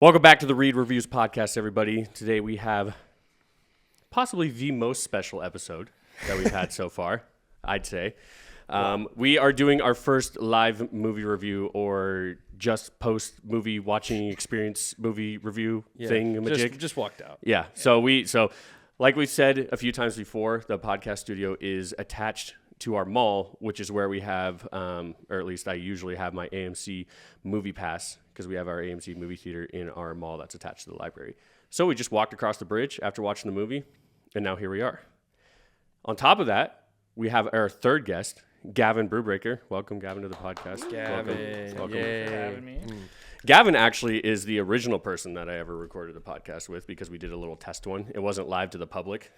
Welcome back to the Read Reviews podcast, everybody. Today we have possibly the most special episode that we've had so far, I'd say. We are doing our first live movie review or just post-movie watching experience movie review thing. Just walked out. Yeah. So like we said a few times before, the podcast studio is attached to our mall, which is where we have, or at least I usually have my AMC movie pass because we have our AMC movie theater in our mall that's attached to the library. So we just walked across the bridge after watching the movie, and now here we are. On top of that, we have our third guest, Gavin Brewbreaker. Welcome, Gavin, to the podcast. Gavin. Welcome. Yay. For having me. Gavin actually is the original person that I ever recorded a podcast with because we did a little test one. It wasn't live to the public,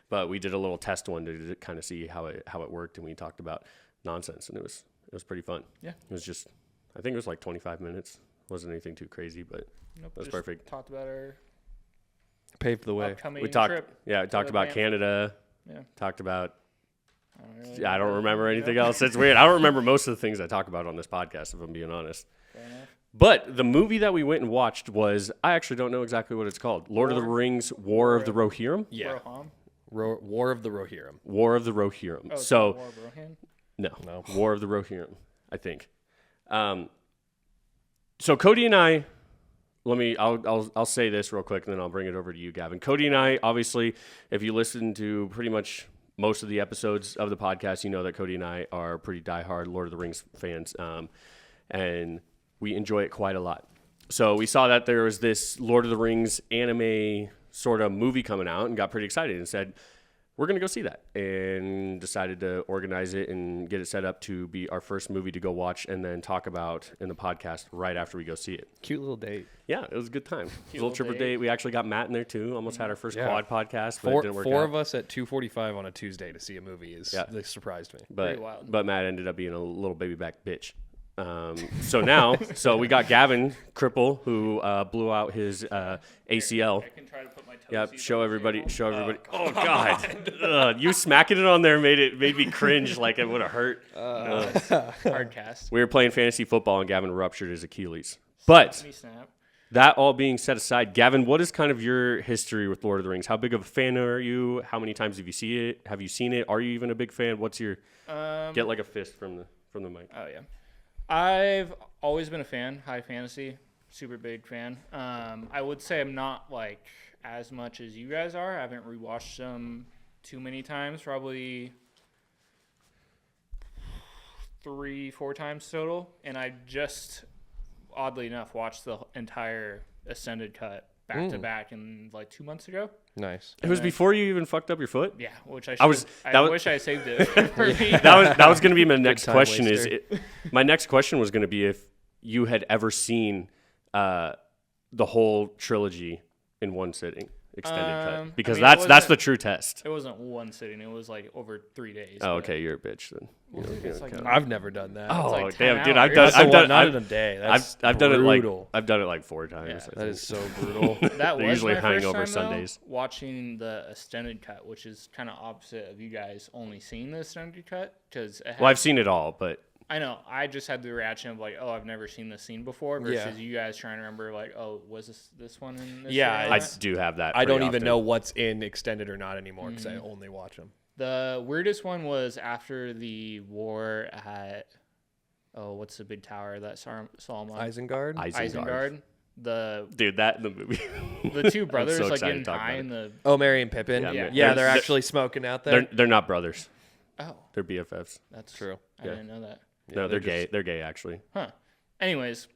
but we did a little test one to kind of see how it worked, and we talked about nonsense, and it was pretty fun. Yeah. It was just, I think it was like 25 minutes. Wasn't anything too crazy, but Nope, it was just perfect. Talked about our Paved the way. upcoming We talked, trip. yeah, we talked about camp. Canada. Yeah. Talked about, I I don't remember anything else. It's weird. I don't remember most of the things I talk about on this podcast, if I'm being honest. Fair enough. But the movie that we went and watched was, I actually don't know exactly what it's called. Lord of the Rings, War of the Rohirrim? Yeah. Rohan? War of the Rohirrim. War of the Rohirrim. Oh, it's So, called War of Rohan? no, War of the Rohirrim, I think. So Cody and I, I'll say this real quick, and then I'll bring it over to you, Gavin. Cody and I, obviously, if you listen to pretty much most of the episodes of the podcast, you know that Cody and I are pretty diehard Lord of the Rings fans, and we enjoy it quite a lot. So we saw that there was this Lord of the Rings anime sort of movie coming out and got pretty excited and said, we're going to go see that, and decided to organize it and get it set up to be our first movie to go watch and then talk about in the podcast right after we go see it. Cute little date. Yeah, it was a good time. Little little triple date. We actually got Matt in there too. Almost had our first Yeah. quad podcast, but it didn't work Four out. of us at 2:45 on a Tuesday to see a movie they surprised me. But Pretty wild. Matt ended up being a little baby back bitch. So we got Gavin Cripple, who blew out his ACL. I can try to put my toes. Yep, show everybody. Oh God, you smacking it on there made me cringe like it would have hurt. Hard cast. We were playing fantasy football and Gavin ruptured his Achilles. But Me snap. that all being set aside, Gavin, what is kind of your history with Lord of the Rings? How big of a fan are you? How many times have you seen it? Have you seen it? Are you even a big fan? What's your get like a fist from the mic? Oh yeah, I've always been a fan. High fantasy, super big fan. I would say I'm not like as much as you guys are. I haven't rewatched them too many times. Probably 3-4 times total. And I just, oddly enough, watched the entire extended cut back to back in like 2 months ago. Nice. It was before you even fucked up your foot. Yeah, which I was- wish I saved it for me. That was going to be my next time question. waster. My next question was going to be if you had ever seen the whole trilogy in one sitting, extended cut, because I mean, it that's the wasn't- true test. It wasn't one sitting. It was like over 3 days. Oh, but okay, you're a bitch then. You don't it's count. like I've never done that. Oh, like 10 damn, dude! hours. I've done not in a day. That's I've done it like brutal. I've done it like 4 times. Yeah. I That think. is so brutal. That They're was usually my first hangover time, Sundays. though, watching the extended cut, which is kind of opposite of you guys only seeing the extended cut. Because Well, I've seen it all, but I know I just had the reaction of like, oh, I've never seen this scene before, versus you guys trying to remember like, oh, was this one in this? Yeah, one? I do have that. I don't pretty even often. know what's in extended or not anymore because I only watch them. The weirdest one was after the war at what's the big tower that Saruman? Isengard? Isengard. Dude, that in the movie. The two brothers so like excited getting to talk high about in the Oh, Merry and Pippin. Yeah, Yeah, they're- they're actually smoking out there. They're not brothers. oh They're BFFs. that's True. I Yeah. didn't know that. No, they're gay. just- They're gay actually. Huh. Anyways,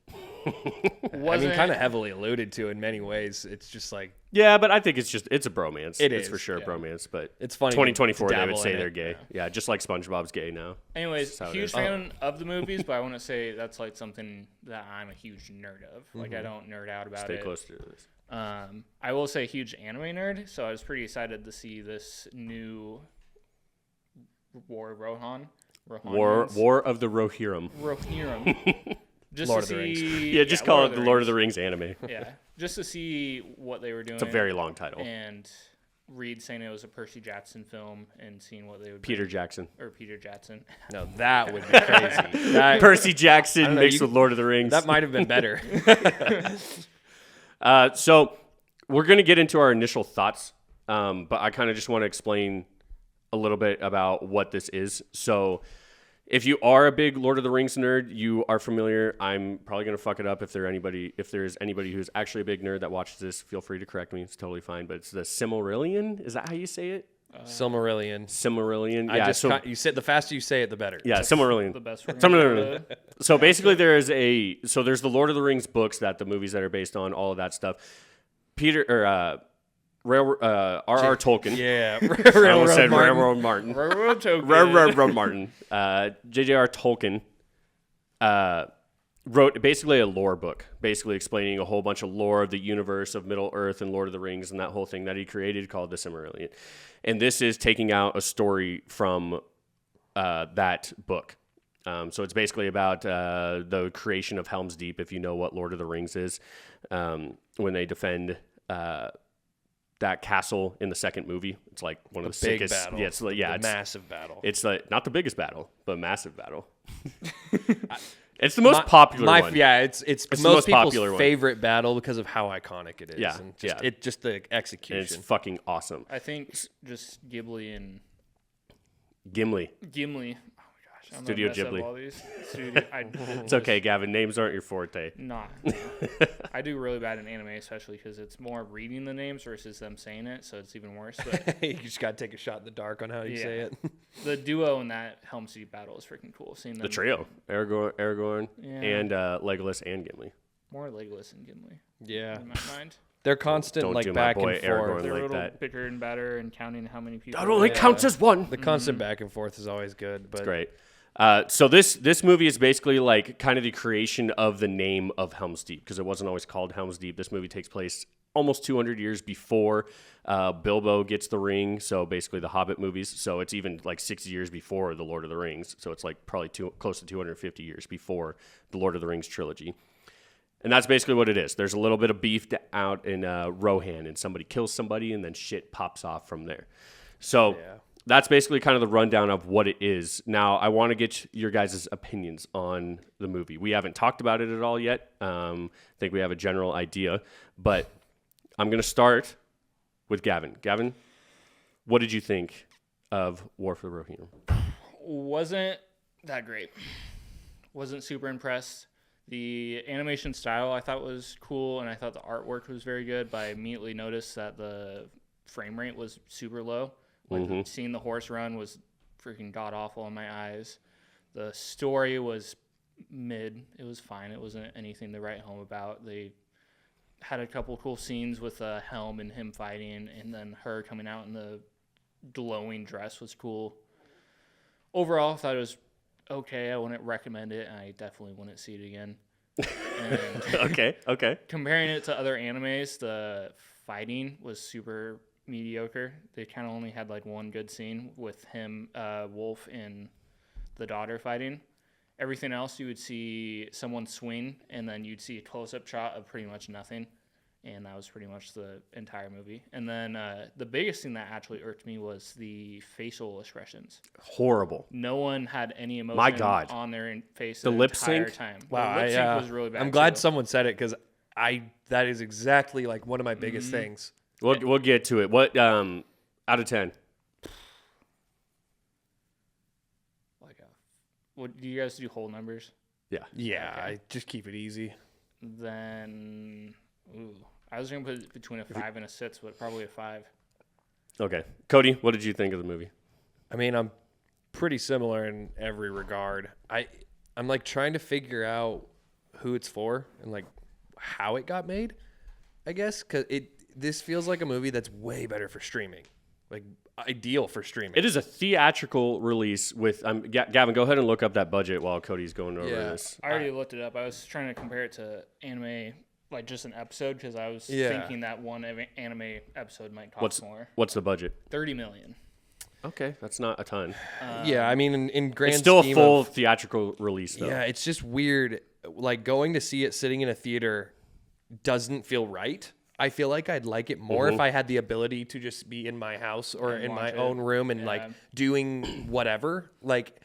I mean, kind of heavily alluded to in many ways. It's just like, Yeah, but I think it's a bromance. It it's is, for sure a yeah. bromance. But it's funny. 2024, to they would dabble say in they're it. gay. Yeah, just like SpongeBob's gay now. Anyways, how it huge is. fan of the movies, but I wouldn't say that's like something that I'm a huge nerd of. Like I don't nerd out about Stay it. close to this. I will say huge anime nerd, so I was pretty excited to see this new War of Rohan. War of the Rohirrim. Rohirrim. Just Lord to of the Rings. see, Yeah, just call it the Lord of the Rings anime. Yeah, just to see what they were doing. It's a very long title. And Reed saying it was a Percy Jackson film and seeing what they would Peter bring- Jackson. or Peter Jackson. No, that would be crazy. That, Percy Jackson know, mixed you- with Lord of the Rings. that might have been better. So we're going to get into our initial thoughts, but I kind of just want to explain a little bit about what this is. So if you are a big Lord of the Rings nerd, you are familiar. I'm probably going to fuck it up if there's anybody who's actually a big nerd that watches this, feel free to correct me. It's totally fine, but it's the Silmarillion. Is that how you say it? Silmarillion. Silmarillion. Yeah. You said the faster you say it, the better. Yeah, Silmarillion. The best. Silmarillion. So basically, there's the Lord of the Rings books that the movies that are based on, all of that stuff. R.R. Tolkien. Yeah. I almost said Railroad Martin. Railroad Martin. J.J.R. Tolkien wrote basically a lore book, basically explaining a whole bunch of lore of the universe of Middle Earth and Lord of the Rings and that whole thing that he created called the Silmarillion. And this is taking out a story from that book. So it's basically about the creation of Helm's Deep, if you know what Lord of the Rings is, when they defend that castle in the second movie. It's like one of the big sickest. Battle. Yeah, it's massive battle. It's like not the biggest battle, but massive battle. It's the most popular one. Yeah, it's the most people's popular one. favorite battle because of how iconic it is. Yeah, and just the execution. And it's fucking awesome. I think just Ghibli and Gimli. Gimli. Oh my gosh, I'm Studio gonna mess Ghibli. up all these. It's okay, Gavin. Names aren't your forte. Nah. I do really bad in anime, especially because it's more reading the names versus them saying it, so it's even worse. But You just got to take a shot in the dark on how you say it. the duo in that Helm's Deep battle is freaking cool. Seeing them, The trio. Aragorn Yeah. and Legolas and Gimli. more Legolas and Gimli Yeah. in my mind. They're constant Don't do my back boy and Aragorn. forth. They're like a little that. bicker and batter and counting how many people. That only counts as one. The constant back and forth is always good. But Great. So this movie is basically like kind of the creation of the name of Helm's Deep, because it wasn't always called Helm's Deep. This movie takes place almost 200 years before Bilbo gets the ring. So basically the Hobbit movies. So it's even like 60 years before the Lord of the Rings. So it's like probably close to 250 years before the Lord of the Rings trilogy. And that's basically what it is. There's a little bit of beef out in Rohan, and somebody kills somebody, and then shit pops off from there. So that's basically kind of the rundown of what it is. Now, I want to get your guys' opinions on the movie. We haven't talked about it at all yet. I think we have a general idea. But I'm going to start with Gavin. Gavin, what did you think of War for the Rohirrim? Wasn't that great. Wasn't super impressed. The animation style I thought was cool, and I thought the artwork was very good, but I immediately noticed that the frame rate was super low. Like seeing the horse run was freaking god awful in my eyes. The story was mid. It was fine. It wasn't anything to write home about. They had a couple cool scenes with Helm and him fighting, and then her coming out in the glowing dress was cool. Overall, I thought it was okay. I wouldn't recommend it, and I definitely wouldn't see it again. And Okay. comparing it to other animes, the fighting was super mediocre. They kind of only had like one good scene with him, Wolf, and the daughter fighting. Everything else, you would see someone swing, and then you'd see a close-up shot of pretty much nothing. And that was pretty much the entire movie. And then the biggest thing that actually irked me was the facial expressions. Horrible. No one had any emotion on their face the lip sync time. Wow, the lip sync was really bad. I'm glad too. someone said it because that is exactly like one of my biggest things. We'll get to it. What out of 10? What do you guys do? Whole numbers? Yeah. Yeah, Okay. I just keep it easy. Then, I was gonna put it between a 5 and a 6, but probably a 5. Okay. Cody, what did you think of the movie? I mean, I'm pretty similar in every regard. I'm like trying to figure out who it's for and like how it got made, I guess, because this feels like a movie that's way better for streaming, like ideal for streaming. It is a theatrical release with Gavin, go ahead and look up that budget while Cody's going over this. I already looked it up. I was trying to compare it to anime, like just an episode, because I was thinking that one anime episode might cost more. What's the budget? $30 million. Okay, that's not a ton. Yeah, I mean, in grand It's still a scheme full of, theatrical release, though. yeah, it's just weird. Like going to see it sitting in a theater doesn't feel right. I feel like I'd like it more if I had the ability to just be in my house or in my own room and like doing whatever. Like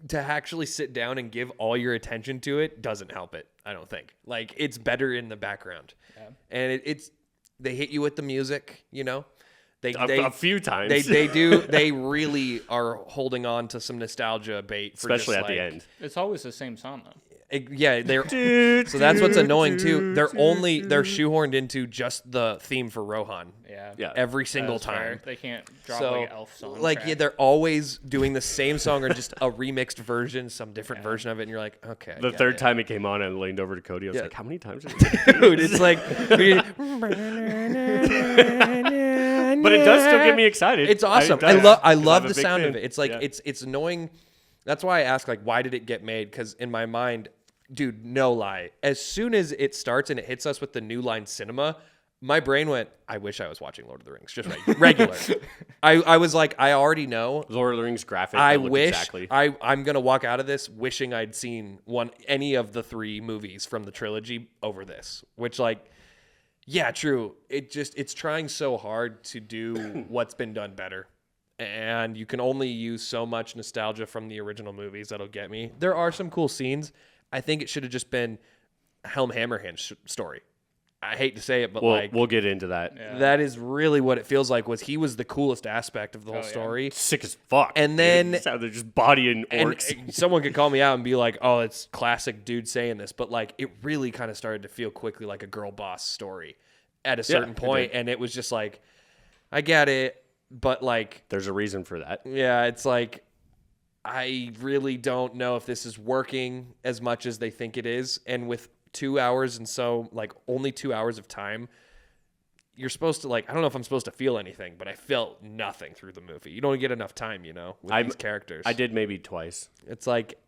to actually sit down and give all your attention to it doesn't help it. I don't think. Like, it's better in the background. Yeah. And it's they hit you with the music, you know. A few times. They do. They really are holding on to some nostalgia bait, for Especially just at the end. It's always the same song though. They're so that's what's annoying too. They're shoehorned into just the theme for Rohan. Yeah. Every single That's time. fair. They can't drop So, like an elf song. like, track. yeah, they're always doing the same song or just a remixed version, some different version of it, and you're like, okay. The third time it came on, I leaned over to Cody. I was Yeah. like, how many times? Did it Dude, it's like, but it does still get me excited. it's awesome. It does, I 'cause love I'm a the big sound of fan. it. It's like Yeah. it's annoying. That's why I ask, like, why did it get made? Because in my mind, dude, no lie, as soon as it starts and it hits us with the New Line Cinema, my brain went, I wish I was watching Lord of the Rings, just regular. I was like, I already know. Lord of the Rings graphic. I that looked wish exactly. I'm gonna walk out of this wishing I'd seen any of the 3 movies from the trilogy over this. Which, like, yeah, true. It's trying so hard to do what's been done better, and you can only use so much nostalgia from the original movies that'll get me. There are some cool scenes. I think it should have just been Helm Hammerhand story. I hate to say it, but we'll get into that. Yeah. that is really what it feels like. He was the coolest aspect of the whole yeah. story. Sick as fuck. And then- Dude. They're just bodying And orcs. someone could call me out and be like, "Oh, it's classic dude saying this," but like it really kind of started to feel quickly like a girl boss story at a certain it point, did. and it was just like, I get it, but like, There's a reason for that. yeah, it's like I really don't know if this is working as much as they think it is, and with 2 hours and so like only 2 hours of time. You're supposed to, like, I don't know if I'm supposed to feel anything, but I felt nothing through the movie. You don't get enough time, you know, with these characters. I did maybe twice. It's like,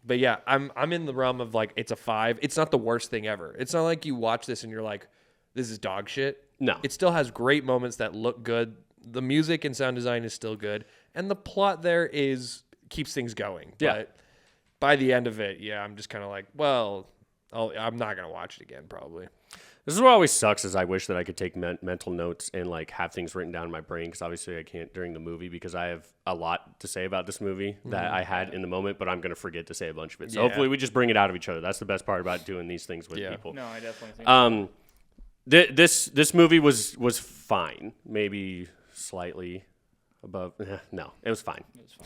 but yeah, I'm in the realm of like, it's a 5. It's not the worst thing ever. It's not like you watch this and you're like, this is dog shit. No. It still has great moments that look good. The music and sound design is still good. And the plot there keeps things going. Yeah. But by the end of it, yeah, I'm just kind of like, well, I'm not going to watch it again, probably. This is what always sucks is I wish that I could take mental notes and like have things written down in my brain because obviously I can't during the movie because I have a lot to say about this movie that I had in the moment, but I'm going to forget to say a bunch of it. So hopefully we just bring it out of each other. That's the best part about doing these things with people. No, I definitely think This movie was fine, maybe slightly above. No, it was fine.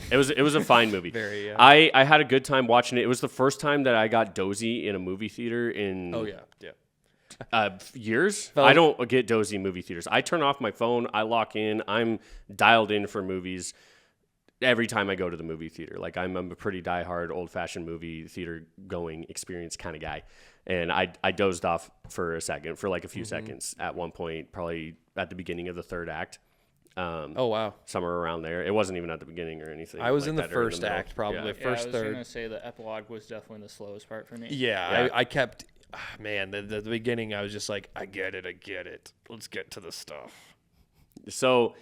It was a fine movie. Very, yeah. I had a good time watching it. It was the first time that I got dozy in a movie theater in years. I don't get dozy in movie theaters. I turn off my phone. I lock in. I'm dialed in for movies every time I go to the movie theater. Like I'm a pretty diehard, old-fashioned movie theater going experience kind of guy. And I dozed off for a second, for like a few seconds at one point, probably at the beginning of the third act. Oh, wow. Somewhere around there. It wasn't even at the beginning or anything. I was like in the that, or first middle. act, probably. Yeah. I was First, third. gonna say the epilogue was definitely the slowest part for me. Yeah. I kept, man, the beginning, I was just like, I get it. Let's get to the stuff. So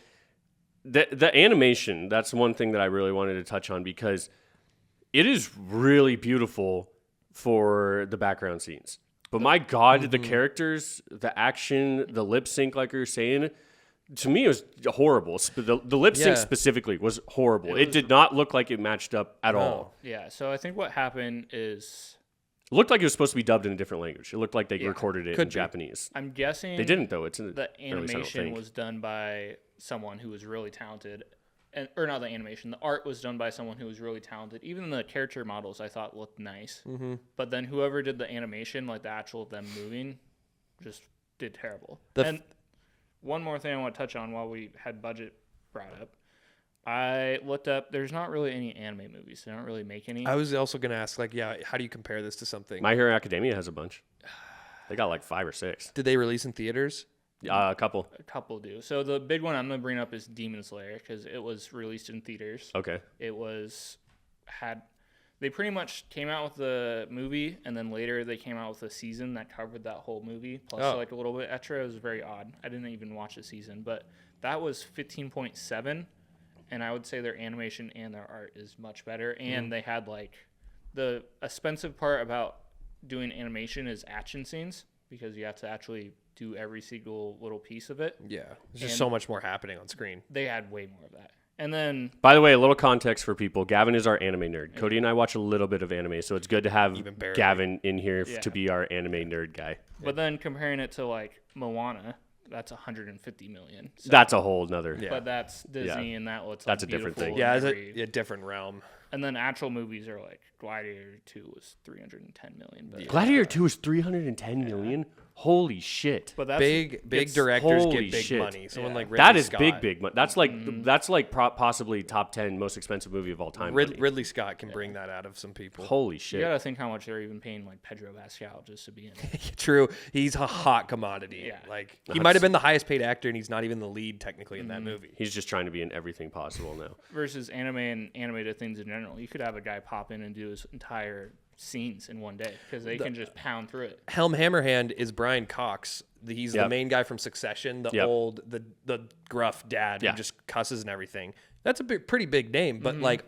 the animation, that's one thing that I really wanted to touch on because it is really beautiful for the background scenes. But my God, the characters, the action, the lip sync, like you're saying, to me it was horrible. The lip sync specifically was horrible. It did not look like it matched up at all. Yeah, so I think what happened is It looked like it was supposed to be dubbed in a different language. It looked like they recorded it in Japanese. I'm guessing They didn't though. It's in the or at least I don't animation think. was done by someone who was really talented. Or not the animation, the art was done by someone who was really talented. Even the character models I thought looked nice. Mm-hmm. But then whoever did the animation, like the actual them moving, just did terrible. And one more thing I want to touch on while we had budget brought up. I looked up, there's not really any anime movies. They don't really make any. I was also going to ask, like, how do you compare this to something? My Hero Academia has a bunch. They got like 5 or 6. Did they release in theaters? A couple. A couple do. So the big one I'm going to bring up is Demon Slayer because it was released in theaters. Okay. It they pretty much came out with the movie and then later they came out with a season that covered that whole movie plus like a little bit extra. It was very odd. I didn't even watch the season, but that was 15.7 and I would say their animation and their art is much better. And they had like the expensive part about doing animation is action scenes because you have to actually do every single little piece of it. Yeah. There's just so much more happening on screen. They had way more of that. And then, By the way, a little context for people. Gavin is our anime nerd. Cody and I watch a little bit of anime, so it's good to have Even barely. Gavin in here Yeah. to be our anime nerd guy. but then comparing it to like Moana, that's 150 million. So, That's a whole nother. Yeah. but that's Disney, and that looks like That's a different beautiful thing. Yeah, and it's every- a different realm. And then actual movies are like Gladiator 2 was 310 million. But Gladiator 2 is 310 million. Holy shit. But that's Big it's- directors holy get big shit. money. Someone Yeah. like Ridley That is Scott. big money. That's like possibly top 10 most expensive movie of all time. money. Ridley Scott can bring that out of some people. Holy You shit. gotta think how much they're even paying like Pedro Pascal just to be in it. True, he's a hot commodity. Yeah. Like he might have been the highest paid actor, and he's not even the lead technically in that movie. He's just trying to be in everything possible now. Versus anime and animated things in general. You could have a guy pop in and do his entire scenes in one day because they can just pound through it. Helm Hammerhand is Brian Cox. He's the Yep. main guy from Succession, the Yep. old, the gruff dad Yeah. who just cusses and everything. That's a pretty big name, but like,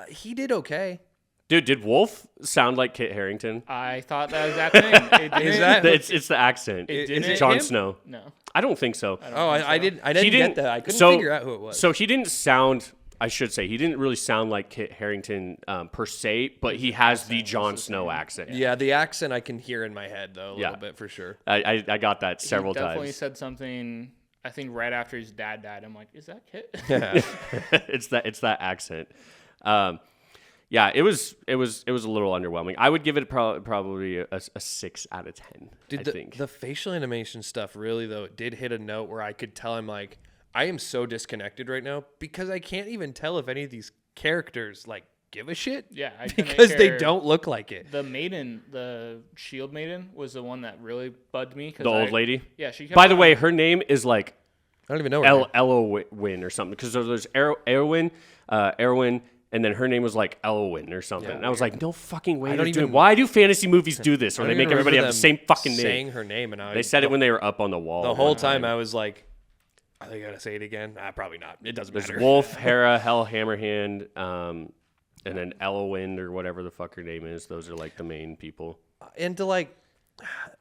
he did okay. Dude, did Wolf sound like Kit Harington? I thought that was that thing. It Is didn't- that- It's the accent. It Is didn't. it Jon him? Snow. No. I don't think so. Oh, I didn't He get that. I couldn't figure out who it was. So he didn't sound. I should say he didn't really sound like Kit Harington per se, but he has the Jon Snow accent. Yeah, the accent I can hear in my head though a Yeah. little bit for sure. I got that several He definitely times. said something. I think right after his dad died, I'm like, is that Kit? it's that accent. Yeah, it was a little underwhelming. I would give it probably a 6 out of 10. Dude, I the, think. the facial animation stuff really though it did hit a note where I could tell him like I am so disconnected right now because I can't even tell if any of these characters like give a shit. Yeah, I couldn't because they care. don't look like it. The maiden, the shield maiden, was the one that really bugged me. 'Cause The old lady. Yeah, she. Kept By the on- way, her name is like I don't even know. Her name. Elowin or something because there's Erwin, and then her name was like Elowin or something. Yeah, and I was like, no fucking way. I don't they're doing- even- Why do fantasy movies do this? I Where don't they even make everybody have remember the same them fucking name. saying her name, and They said it when they were up on the wall. the one whole time. I was like, "Are they gonna say it again?" Probably not. It doesn't There's matter. Wolf, Hera, Hell Hammerhand, and then Elowin or whatever the fuck her name is. Those are like the main people. And to like,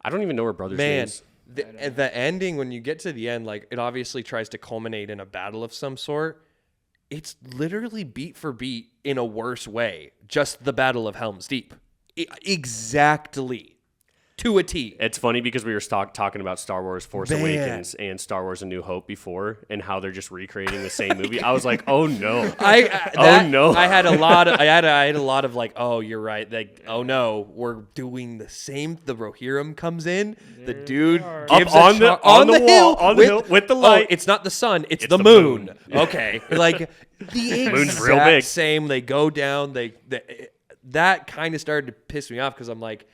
I don't even know her brother's man, names. the ending when you get to the end, like it obviously tries to culminate in a battle of some sort. It's literally beat for beat in a worse way. Just the Battle of Helm's Deep, exactly to a T. It's funny because we were talking about Star Wars Force Man. Awakens and Star Wars A New Hope before and how they're just recreating the same movie. I was like, oh no. No. I had a lot of I had a lot of like, oh, you're right. Like, oh no, we're doing the same. The Rohirrim comes in. The dude gives Up on a the- char- on the wall, on the hill, with the light. Oh, it's not the sun. It's It's the the moon. moon. Okay, like the Moon's real exact big. same. They go down. That kind of started to piss me off because I'm like.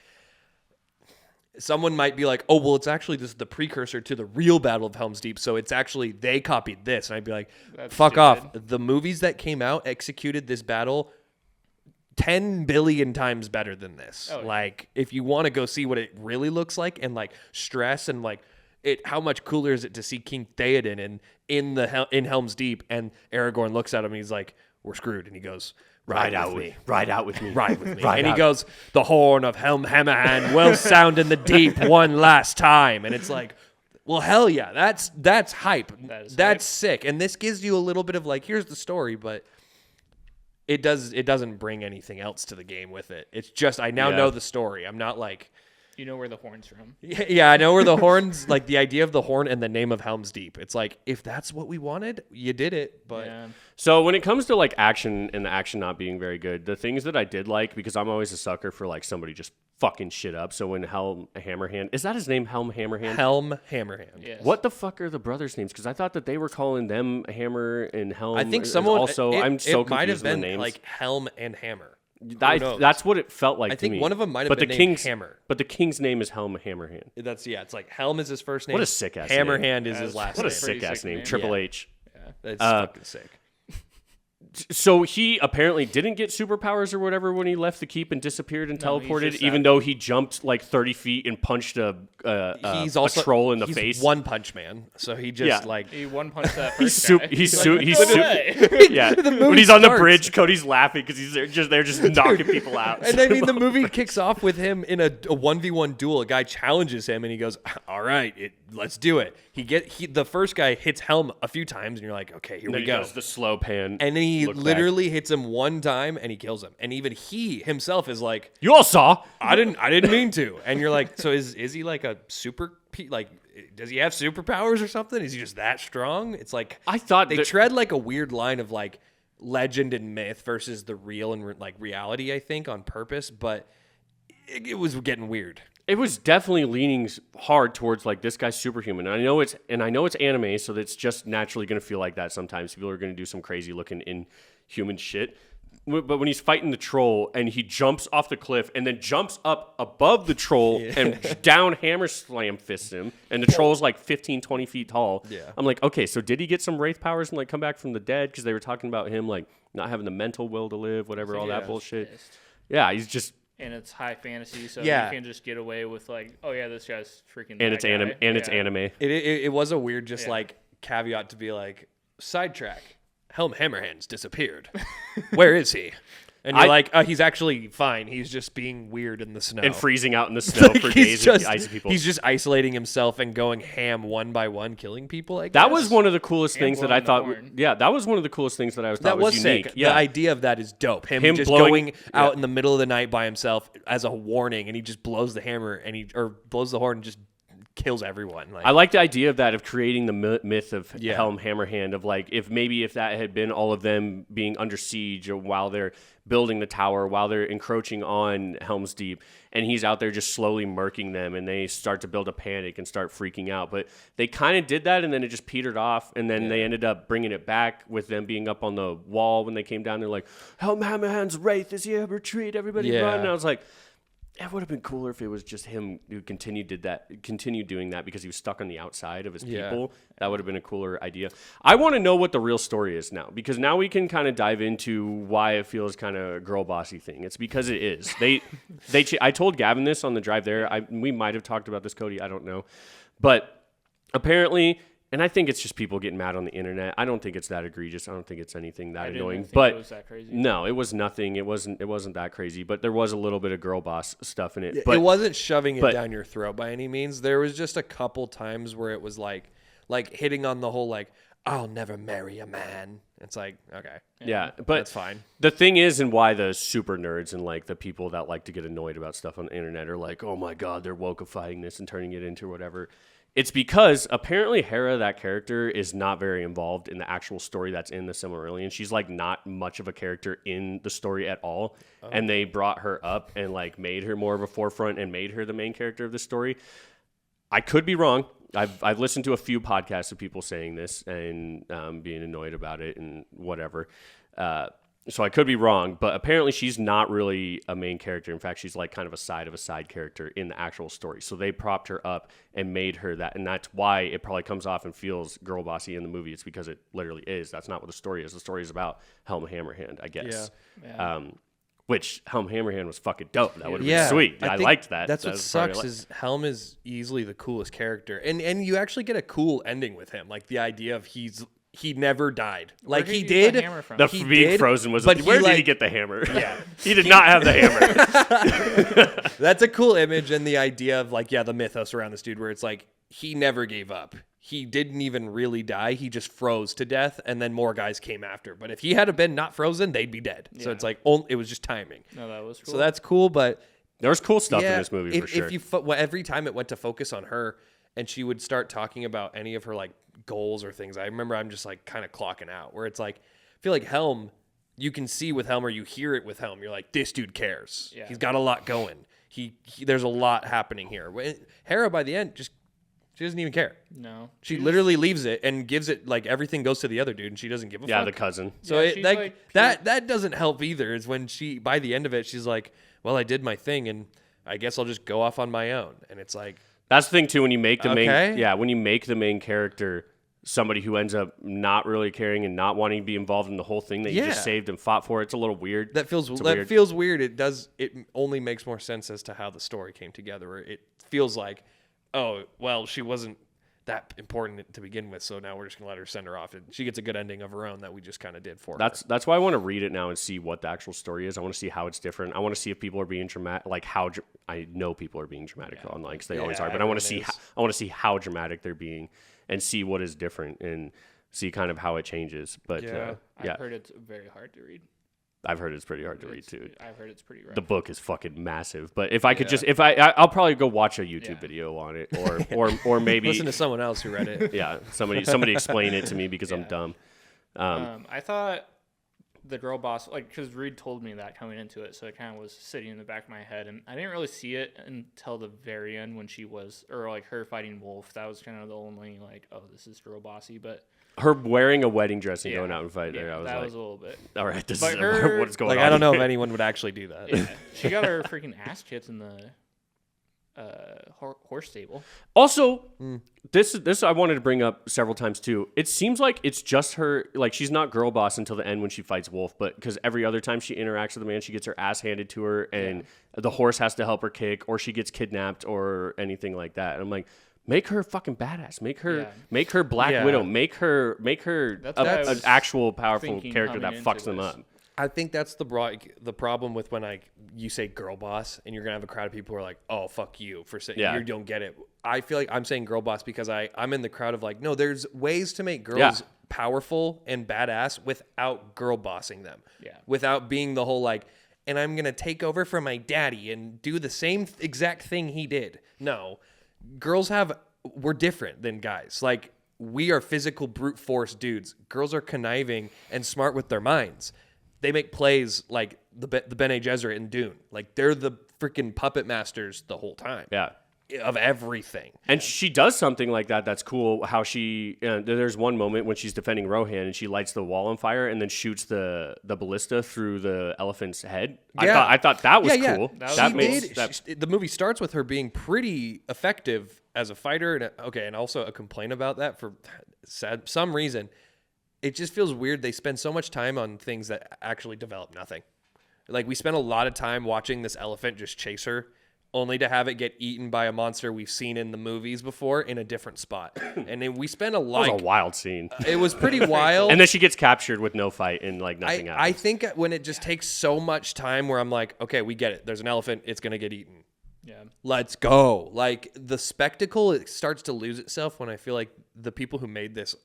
Someone might be like, oh, well, it's actually this is the precursor to the real Battle of Helm's Deep. So it's actually, they copied this. And I'd be like, That's fuck stupid. off. The movies that came out executed this battle 10 billion times better than this. Oh, yeah. Like, if you want to go see what it really looks like and like stress and like how much cooler is it to see King Theoden in Helm's Deep and Aragorn looks at him and he's like, we're screwed. And he goes, Ride out with me. Ride out with me. Ride with me. Ride And he out. goes, the horn of Helm Hammerhand will sound in the deep one last time. And it's like, well, hell yeah, that's hype. That is That's sick. And this gives you a little bit of like, here's the story, but it doesn't bring anything else to the game with it. It's just I now Yeah. know the story. I'm not like You know where the horn's from. yeah, I know where the horns like the idea of the horn and the name of Helm's Deep. It's like if that's what we wanted, you did it. But Yeah. So when it comes to like action and the action not being very good, the things that I did like, because I'm always a sucker for like somebody just fucking shit up. So when Helm Hammerhand, is that his name? Helm Hammerhand? Helm Hammerhand. Yes. What the fuck are the brothers' names? Because I thought that they were calling them Hammer and Helm. I think is someone also. I'm so it might have confused with the been names. like Helm and Hammer. Who knows? That's what it felt like. I to think me. one of them might have But been the named king's Hammer. But the king's name is Helm Hammerhand. It's like Helm is his first name. What a sick-ass Hammerhand name. is his last What a name. Pretty sick ass sick name. name. Triple Yeah. H. That's Uh, fucking sick. So he apparently didn't get superpowers or whatever when he left the keep and disappeared and No, he's teleported, just even though he jumped like 30 feet and punched a troll in the he's face. One Punch Man, so he just He one punched that He's first guy. yeah. movie When he's on the starts- bridge, Cody's laughing because they're just knocking people out. And I mean, the movie kicks off with him in a 1v1 duel. A guy challenges him, and he goes, "All right, let's do it." The first guy hits Helm a few times, and you're like, "Okay, here And then we he go." does the slow pan. And then he look back. literally hits him one time, and he kills him. And even he himself is like, You all saw. "I didn't mean to." And you're like, "So is he like a like? Does he have superpowers or something? Is he just that strong?" It's like I thought they that- tread like a weird line of like legend and myth versus the real and like reality, I think, on purpose, but it was getting weird. It was definitely leaning hard towards like this guy's superhuman. And I know it's anime, so that's just naturally going to feel like that sometimes. People are going to do some crazy looking inhuman shit. But when he's fighting the troll and he jumps off the cliff and then jumps up above the troll and down hammer slam fists him, and the troll's like 15, 20 feet tall. Yeah. I'm like, okay, so did he get some wraith powers and like come back from the dead? Because they were talking about him like not having the mental will to live, whatever, all that bullshit. Pissed. Yeah, he's just. And it's high fantasy, so Yeah. you can just get away with like, oh yeah, this guy's freaking. And that it's guy. anime. And it's Yeah. anime. It was a weird just Yeah. like caveat to be like, sidetrack, Helm Hammerhand's disappeared. Where is he? And you're like, oh, he's actually fine. He's just being weird in the snow. And freezing out in the snow for days and icing people. He's just isolating himself and going ham one by one, killing people. I guess. That was one of the coolest And things that I blowing the thought. horn. Yeah, that was one of the coolest things that I thought That was unique. sick. Yeah, The idea of that is dope. Him just blowing- going out in the middle of the night by himself as a warning, and he just blows the hammer or blows the horn and just kills everyone. Like, I like the idea of that, of creating the myth of Yeah. Helm Hammerhand, of like if that had been all of them being under siege or while they're building the tower, while they're encroaching on Helm's Deep, and he's out there just slowly murking them, and they start to build a panic and start freaking out. But they kind of did that, and then it just petered off, and then they ended up bringing it back with them being up on the wall when they came down. They're like, Helm Hammerhand's wraith is here, retreat, everybody run. And I was like, it would have been cooler if it was just him who continued doing that because he was stuck on the outside of his people. That would have been a cooler idea. I want to know what the real story is now, because now we can kind of dive into why it feels kind of a girl bossy thing. It's because it is. I told Gavin this on the drive there. We might have talked about this, Cody. I don't know, but apparently. And I think it's just people getting mad on the internet. I don't think it's that egregious. I don't think it's anything that annoying. But it was that crazy. no, it was nothing. It wasn't that crazy. But there was a little bit of girl boss stuff in it. But it wasn't shoving it but- down your throat by any means. There was just a couple times where it was like hitting on the whole like, I'll never marry a man. It's like, okay, yeah, but that's fine. The thing is, and why the super nerds and like the people that like to get annoyed about stuff on the internet are like, oh my god, they're wokeifying this and turning it into whatever. It's because apparently Hera, that character, is not very involved in the actual story that's in the Silmarillion. She's like not much of a character in the story at all. And they brought her up and like made her more of a forefront and made her the main character of the story. I could be wrong. I've listened to a few podcasts of people saying this and being annoyed about it and whatever. So I could be wrong, but apparently she's not really a main character. In fact, she's like kind of a side character in the actual story. So they propped her up and made her that, and that's why it probably comes off and feels girl bossy in the movie. It's because it literally is. That's not what the story is. The story is about Helm Hammerhand, I guess. Yeah. Which Helm Hammerhand was fucking dope. That would have Yeah, been sweet. I think liked that. That's That what was probably sucks is Helm is easily the coolest character, and you actually get a cool ending with him. Like the idea of he never died. Like did he he get did. the hammer from? The he being did, frozen was. but Where he, did he like- get the hammer? Yeah, he did not have the hammer. That's a cool image, and the idea of like the mythos around this dude, where it's like he never gave up. He didn't even really die. He just froze to death, and then more guys came after. But if he had been not frozen, they'd be dead. So it's like it was just timing. No, that was cool. So that's cool, but There was cool stuff in this movie if, for sure. If you every time it went to focus on her, and she would start talking about any of her like goals or things, I remember I'm just like kind of clocking out. Where it's like, I feel like Helm, you can see with Helm, or you hear it with Helm. You're like, this dude cares. Yeah. He's got a lot going. He there's a lot happening here. Hera by the end she doesn't even care. no. She literally leaves it and gives it like everything goes to the other dude, and she doesn't give a yeah, fuck. the cousin. So Yeah, it, she's like, like that doesn't help either. Is when she by the end of it, she's like, "Well, I did my thing, and I guess I'll just go off on my own." And it's like, That's the thing too. When you make the Okay. when you make the main character somebody who ends up not really caring and not wanting to be involved in the whole thing that you just saved and fought for. It's a little weird. That feels weird. It only makes more sense as to how the story came together. It feels like, oh, well, she wasn't that important to begin with, so now we're just gonna let her send her off, and she gets a good ending of her own that we just kind of did for her. That's why I want to read it now and see what the actual story is. I want to see how it's different. I want to see if people are being dramatic, like how I know people are being dramatic online because they always are, but I want to see how dramatic they're being and see what is different and see kind of how it changes. But I've heard it's very hard to read. I've heard it's pretty hard to read too. I've heard it's pretty rough. The book is fucking massive. But if I could I'll probably go watch a YouTube video on it, or maybe listen to someone else who read it. Yeah, somebody explain it to me because I'm dumb. I thought the girl boss, like, because Reed told me that coming into it, so it kind of was sitting in the back of my head, and I didn't really see it until the very end when she was, or like her fighting Wolf. That was kind of the only like, oh, this is girl bossy, but. Her wearing a wedding dress and going out and fighting there, I was that like, was a little bit. All right, this but is what's going on. I don't know if anyone would actually do that. Yeah. She got her freaking ass kicked in the horse stable. Also, this I wanted to bring up several times too. It seems like it's just her, like she's not girl boss until the end when she fights Wolf, but because every other time she interacts with the man, she gets her ass handed to her, and the horse has to help her kick, or she gets kidnapped, or anything like that. And I'm like, make her fucking badass. Make her Black Widow. Make her an actual powerful character that fucks them up. I think that's the problem with when you say girl boss and you're gonna have a crowd of people who are like, oh, fuck you for saying you don't get it. I feel like I'm saying girl boss because I'm in the crowd of like, no, there's ways to make girls powerful and badass without girl bossing them. Yeah. Without being the whole like, and I'm gonna take over for my daddy and do the same exact thing he did. No. We're different than guys. Like, we are physical brute force dudes. Girls are conniving and smart with their minds. They make plays like the Bene Gesserit in Dune. Like, they're the freaking puppet masters the whole time. Yeah. Of everything. And she does something like that that's cool. How she there's one moment when she's defending Rohan and she lights the wall on fire and then shoots the ballista through the elephant's head. Yeah. I thought that was cool. The movie starts with her being pretty effective as a fighter, and also a complaint about that for some reason. It just feels weird. They spend so much time on things that actually develop nothing. Like, we spent a lot of time watching this elephant just chase her, only to have it get eaten by a monster we've seen in the movies before in a different spot. And then we spent a lot. That was a wild scene. It was pretty wild. And then she gets captured with no fight and like nothing happens. I think when it just takes so much time where I'm like, okay, we get it. There's an elephant. It's going to get eaten. Yeah. Let's go. Like, the spectacle, it starts to lose itself when I feel like the people who made this,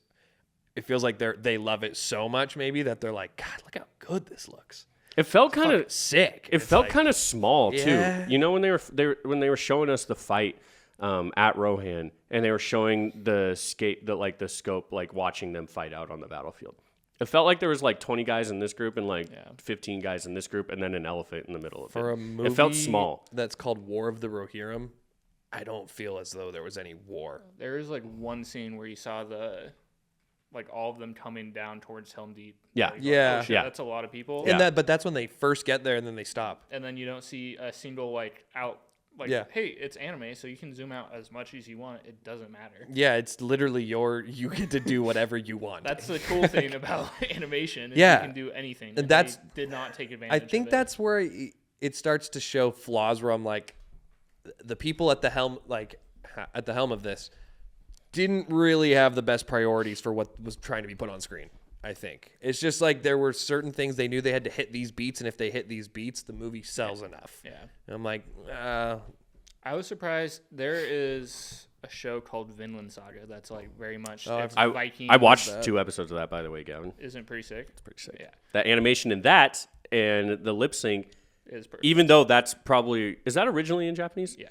it feels like they love it so much maybe that they're like, God, look how good this looks. It felt kind of sick. It felt kind of small too. You know, when they were showing us the fight at Rohan, and they were showing the scope, like watching them fight out on the battlefield. It felt like there was like 20 guys in this group and like 15 guys in this group, and then an elephant in the middle of it. For a movie it felt small. That's called War of the Rohirrim, I don't feel as though there was any war. There is like one scene where you saw all of them coming down towards Helm Deep. Yeah. Like, oh, shit, that's a lot of people. And but that's when they first get there and then they stop. And then you don't see a single hey, it's anime, so you can zoom out as much as you want. It doesn't matter. Yeah, it's literally you get to do whatever you want. That's the cool thing about animation. Is you can do anything. And they did not take advantage of it. I think that's where it starts to show flaws where I'm like, the people at the helm of this didn't really have the best priorities for what was trying to be put on screen. I think it's just like there were certain things they knew they had to hit these beats, and if they hit these beats, the movie sells enough. Yeah, and I'm like, I was surprised. There is a show called Vinland Saga that's like very much Viking. I watched 2 episodes of that, by the way, Gavin. Isn't it pretty sick? It's pretty sick. Yeah, that animation in that and the lip sync is perfect. Even though that's probably is that originally in Japanese? Yeah.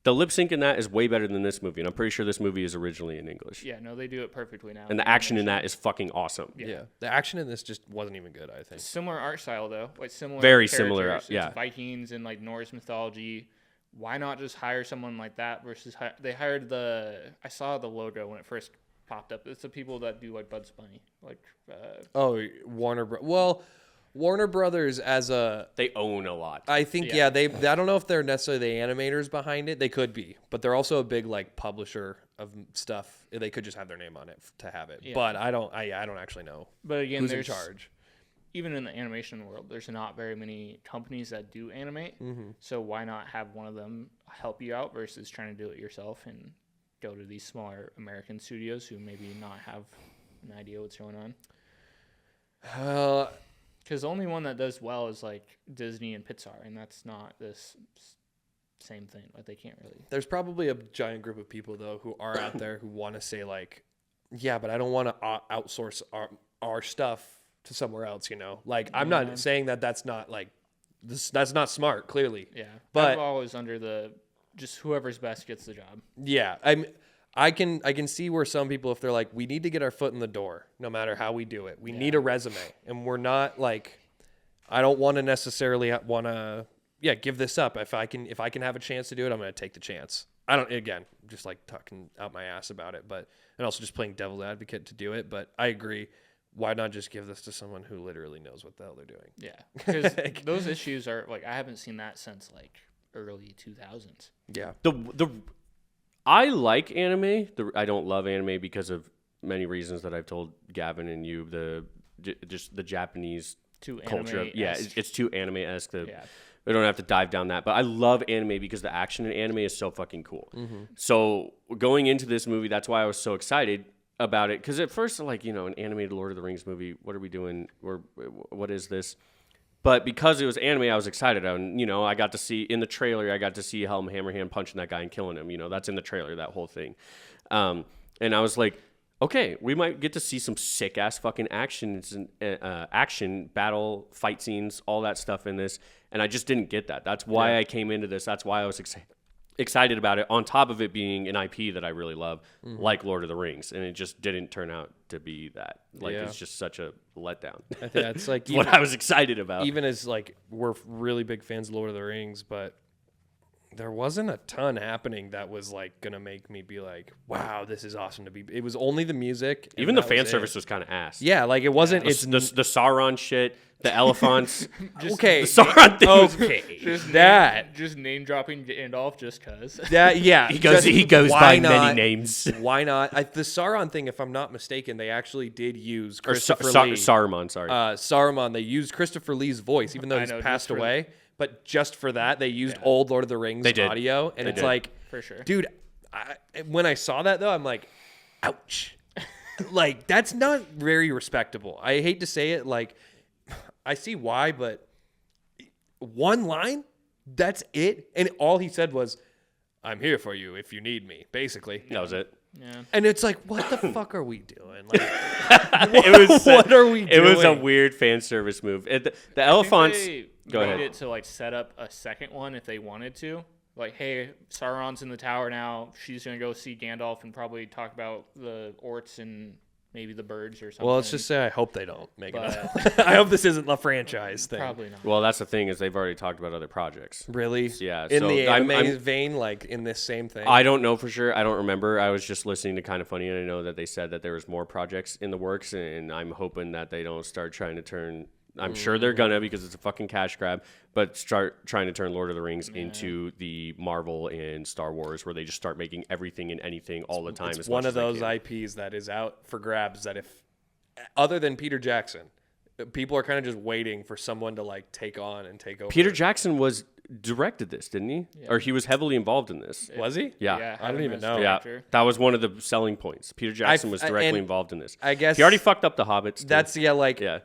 The lip sync in that is way better than this movie, and I'm pretty sure this movie is originally in English. Yeah, no, they do it perfectly now. And the action in that is fucking awesome. Yeah. The action in this just wasn't even good, I think. Similar art style, though. Like similar. Very similar, It's Vikings and like Norse mythology. Why not just hire someone like that versus they hired I saw the logo when it first popped up. It's the people that do like Bugs Bunny, like. Warner Bros. Well, Warner Brothers they own a lot. I think I don't know if they're necessarily the animators behind it. They could be, but they're also a big like publisher of stuff. They could just have their name on it to have it. Yeah. But I don't actually know. But again, who's in charge. Even in the animation world, there's not very many companies that do animate. Mm-hmm. So why not have one of them help you out versus trying to do it yourself and go to these smaller American studios who maybe not have an idea what's going on? Because the only one that does well is like Disney and Pixar, and that's not this same thing. Like they can't really. There's probably a giant group of people though who are out there who want to say like, yeah, but I don't want to outsource our stuff to somewhere else. You know, like I'm not saying that that's not like this. That's not smart. Clearly, yeah. But I'm always under the just whoever's best gets the job. Yeah, I can see where some people, if they're like, we need to get our foot in the door, no matter how we do it. We need a resume, and we're not like, I don't want to necessarily want to, give this up. If I can have a chance to do it, I'm going to take the chance. I don't, again, just like talking out my ass about it, and also just playing devil's advocate to do it. But I agree. Why not just give this to someone who literally knows what the hell they're doing? Yeah, because those issues are like, I haven't seen that since like early 2000s. Yeah. I like anime. I don't love anime because of many reasons that I've told Gavin and you. Just the Japanese culture. It's too anime-esque. We don't have to dive down that. But I love anime because the action in anime is so fucking cool. Mm-hmm. So going into this movie, that's why I was so excited about it. Because at first, like, an animated Lord of the Rings movie, what are we doing? What is this? But because it was anime, I was excited. I got to see in the trailer, I got to see Helm Hammerhand punching that guy and killing him. That's in the trailer, that whole thing. And I was like, okay, we might get to see some sick ass fucking action, battle, fight scenes, all that stuff in this. And I just didn't get that. That's why I came into this. That's why I was excited about it. On top of it being an IP that I really love, like Lord of the Rings, and it just didn't turn out to be that. It's just such a letdown. I think that's like what I was excited about. Even as like we're really big fans of Lord of the Rings, but there wasn't a ton happening that was like gonna make me be like, wow, this is awesome to be. It was only the music. Even the fan service was kind of ass. Yeah, like it wasn't. It's the Sauron shit. The elephants. Okay. The Sauron thing. Okay. Just name dropping Gandalf just cause. He goes by many names. Why not? The Sauron thing, if I'm not mistaken, they actually did use Christopher Lee. Saruman, sorry. Saruman. They used Christopher Lee's voice, even though he's passed away. But just for that, they used old Lord of the Rings audio, and it's like, for sure, dude. When I saw that though, I'm like, ouch. Like that's not very respectable. I hate to say it, like. I see why, but one line, that's it. And all he said was, I'm here for you if you need me, basically. That was it. Yeah. And it's like, what the fuck are we doing? Like, what are we doing? It was a weird fan service move. The elephants. Go ahead. It to like set up a second one if they wanted to. Like, hey, Sauron's in the tower now. She's going to go see Gandalf and probably talk about the orcs and maybe the birds or something. Well, let's just say I hope they don't make it. I hope this isn't a franchise thing. Probably not. Well, that's the thing is they've already talked about other projects. Really? Yeah. In the anime vein, like in this same thing? I don't know for sure. I don't remember. I was just listening to Kind of Funny, and I know that they said that there was more projects in the works, and I'm hoping that they don't start trying to turn... I'm sure they're gonna because it's a fucking cash grab, but start trying to turn Lord of the Rings into the Marvel and Star Wars, where they just start making everything and anything all the time. It's one of those IPs that is out for grabs. That if other than Peter Jackson, people are kind of just waiting for someone to like take on and take over. Peter Jackson directed this, didn't he? Yeah. Or he was heavily involved in this. Was he? Yeah. I don't even know. Yeah, that was one of the selling points. Peter Jackson was directly involved in this. I guess he already fucked up the Hobbits. Too.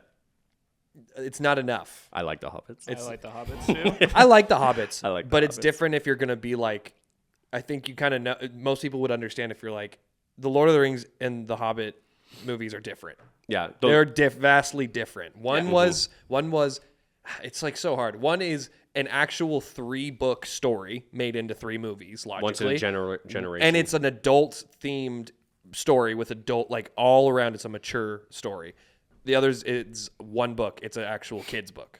It's not enough. I like the Hobbits. I like the Hobbits too. I like the Hobbits. But it's different if you're gonna be like. I think you kind of know. Most people would understand if you're like the Lord of the Rings and the Hobbit movies are different. Yeah, they're vastly different. One was. It's like so hard. One is an actual 3-book story made into 3 movies. Logically, once in a generation, and it's an adult themed story with adult like all around. It's a mature story. The others, it's 1 book. It's an actual kid's book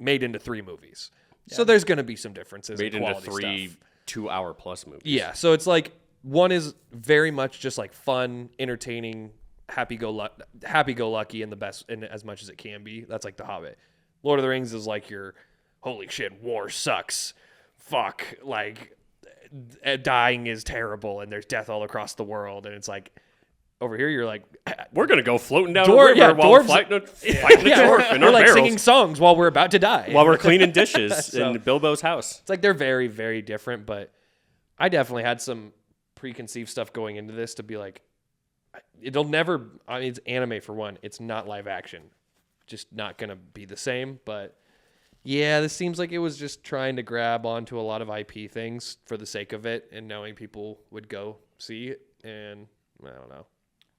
made into 3 movies. Yeah. So there's going to be some differences made in quality into 3 stuff. 2-hour plus movies. Yeah. So it's like one is very much just like fun, entertaining happy-go-lucky in the best, in as much as it can be. That's like The Hobbit. Lord of the Rings is like your holy shit, war sucks, fuck, like dying is terrible, and there's death all across the world, and it's like over here you're like, we're gonna go floating down the river while fighting a dwarf in our like barrels. singing songs while we're about to die, while we're cleaning dishes in Bilbo's house. It's like they're very, very different, but I definitely had some preconceived stuff going into this to be like, it'll never, I mean, it's anime for one. It's not live action. Just not going to be the same. But yeah, this seems like it was just trying to grab onto a lot of IP things for the sake of it and knowing people would go see it. And I don't know.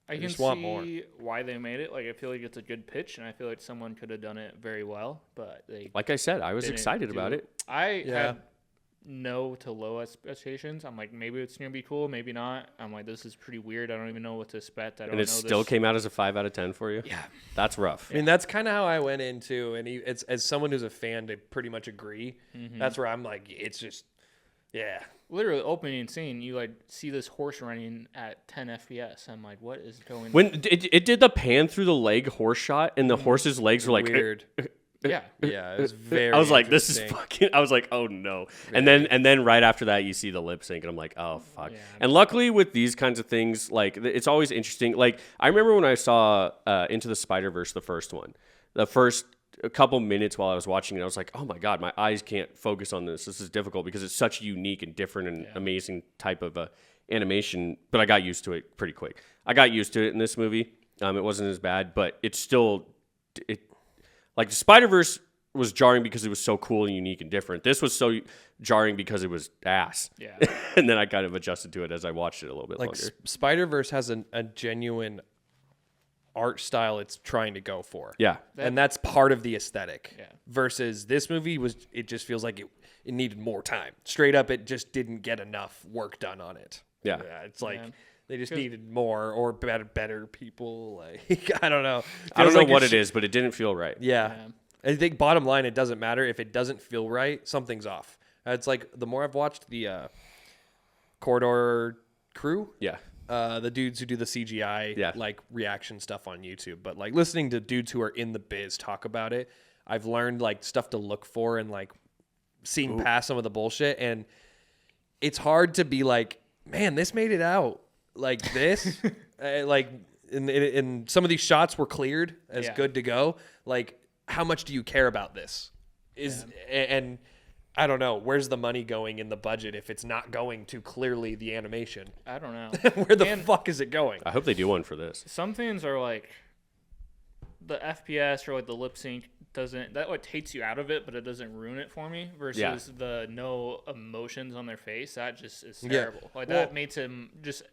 I can just want see more. why they made it. Like, I feel like it's a good pitch, and I feel like someone could have done it very well, but they Like I said, I was didn't excited do about it. I had no to low expectations. I'm like, maybe it's gonna be cool, maybe not. I'm like, this is pretty weird. I don't even know what to expect. And it still came out as a 5 out of 10 for you? Yeah. That's rough. I mean, that's kind of how I went into, and it's as someone who's a fan to pretty much agree. That's where I'm like, it's just, yeah. Literally, opening scene, you like see this horse running at 10 FPS. I'm like, what is going? When it did the pan through the leg horse shot, and the horse's legs were like Weird. Yeah. Yeah, it was very. I was like, this is interesting. fucking. I was like, oh no. And then right after that, you see the lip sync, and I'm like, oh fuck. Yeah. And luckily with these kinds of things, like it's always interesting. Like I remember when I saw Into the Spider-Verse, the first one, the first a couple minutes while I was watching it, I was like, oh my god, my eyes can't focus on this. This is difficult because it's such a unique and different and amazing type of animation. But I got used to it pretty quick. I got used to it in this movie. It wasn't as bad, but it's still like the Spider-Verse was jarring because it was so cool and unique and different. This was so jarring because it was ass. Yeah. And then I kind of adjusted to it as I watched it a little bit Like longer. Spider-Verse has a genuine art style it's trying to go for. Yeah. And that's part of the aesthetic. Yeah. Versus this movie it just feels like it needed more time. Straight up, it just didn't get enough work done on it. Yeah. It's like Yeah. they just needed more or better people. Like I don't know. I don't Feels know like what it it is, but it didn't feel right. Yeah. I think bottom line, it doesn't matter. If it doesn't feel right, something's off. It's like the more I've watched the Corridor Crew, Yeah. the dudes who do the CGI like reaction stuff on YouTube, but like listening to dudes who are in the biz talk about it, I've learned like stuff to look for and like seeing past some of the bullshit. And it's hard to be like, man, this made it out like this. Like in some of these shots were cleared as good to go. Like, how much do you care about this? And I don't know, where's the money going in the budget if it's not going to clearly the animation? I don't know. Where the fuck is it going? I hope they do one for this. Some things are like the FPS or like the lip sync doesn't, that like takes you out of it, but it doesn't ruin it for me. Versus the no emotions on their face, that just is terrible. Like that makes him just,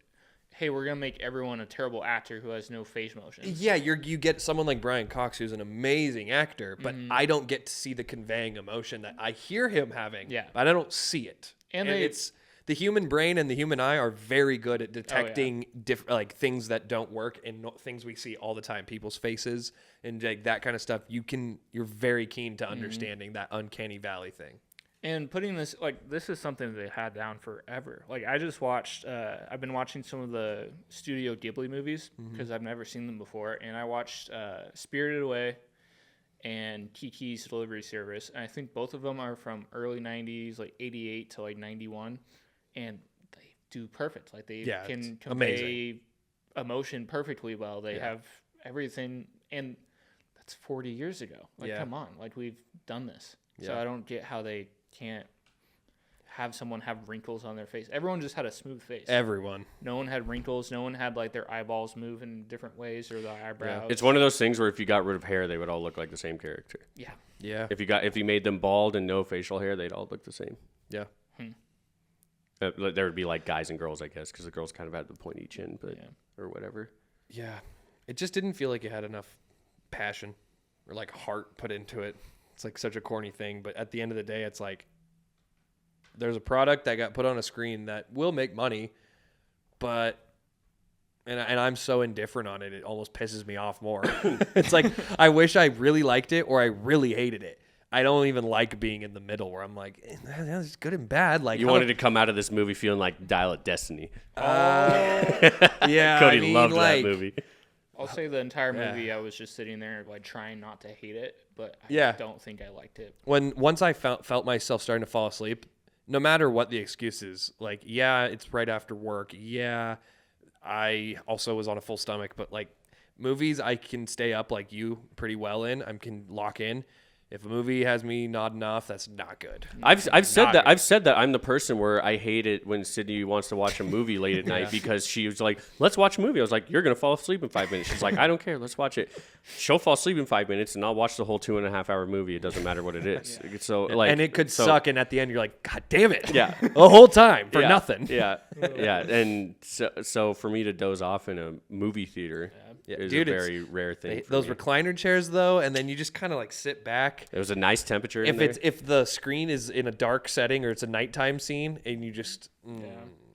hey, we're gonna make everyone a terrible actor who has no face motions. Yeah, you get someone like Brian Cox, who's an amazing actor, but I don't get to see the conveying emotion that I hear him having. Yeah. But I don't see it. And it's the human brain and the human eye are very good at detecting like things that don't work and things we see all the time, people's faces and like that kind of stuff. You're very keen to understanding that uncanny valley thing. And putting this, like, this is something they had down forever. Like, I just watched, I've been watching some of the Studio Ghibli movies because I've never seen them before. And I watched Spirited Away and Kiki's Delivery Service. And I think both of them are from early 90s, like 88 to like 91. And they do perfect. Like, they can convey emotion perfectly well. They have everything. And that's 40 years ago. Like, come on. Like, we've done this. So I don't get how they can't have someone have wrinkles on their face. Everyone just had a smooth face. Everyone. No one had wrinkles. No one had like their eyeballs move in different ways or the eyebrows. It's one of those things where if you got rid of hair, they would all look like the same character. Yeah. Yeah. If you made them bald and no facial hair, they'd all look the same. Yeah. There would be like guys and girls, I guess, because the girls kind of had the pointy chin, but or whatever. Yeah. It just didn't feel like it had enough passion or like heart put into it. It's like such a corny thing, but at the end of the day, it's like there's a product that got put on a screen that will make money, but and I'm so indifferent on it, it almost pisses me off more. It's like I wish I really liked it or I really hated it. I don't even like being in the middle where I'm like, it's good and bad. Like you wanted to come out of this movie feeling like Dial of Destiny. Yeah, Cody I mean, loved like, that movie. I'll say the entire movie, I was just sitting there like trying not to hate it, but Yeah. I don't think I liked it. Once I felt myself starting to fall asleep, no matter what the excuse is, like, yeah, it's right after work. Yeah, I also was on a full stomach, but like movies, I can stay up like you pretty well in. I can lock in. If a movie has me nodding off, that's not good. I've said that. I've said that I'm the person where I hate it when Sydney wants to watch a movie late at night because she was like, "Let's watch a movie." I was like, "You're gonna fall asleep in 5 minutes." She's like, "I don't care. Let's watch it." She'll fall asleep in 5 minutes, and I'll watch the whole 2.5-hour movie. It doesn't matter what it is. So like, And it could suck, and at the end you're like, God damn it! Yeah. the whole time for nothing. Yeah, yeah. And so for me to doze off in a movie theater is Dude, a very rare thing. For Those me. recliner chairs, though, and then you just kind of like sit back. It was a nice temperature. in there. If the screen is in a dark setting or it's a nighttime scene, and you just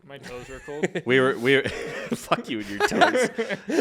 My toes were cold. we were fuck you and your toes,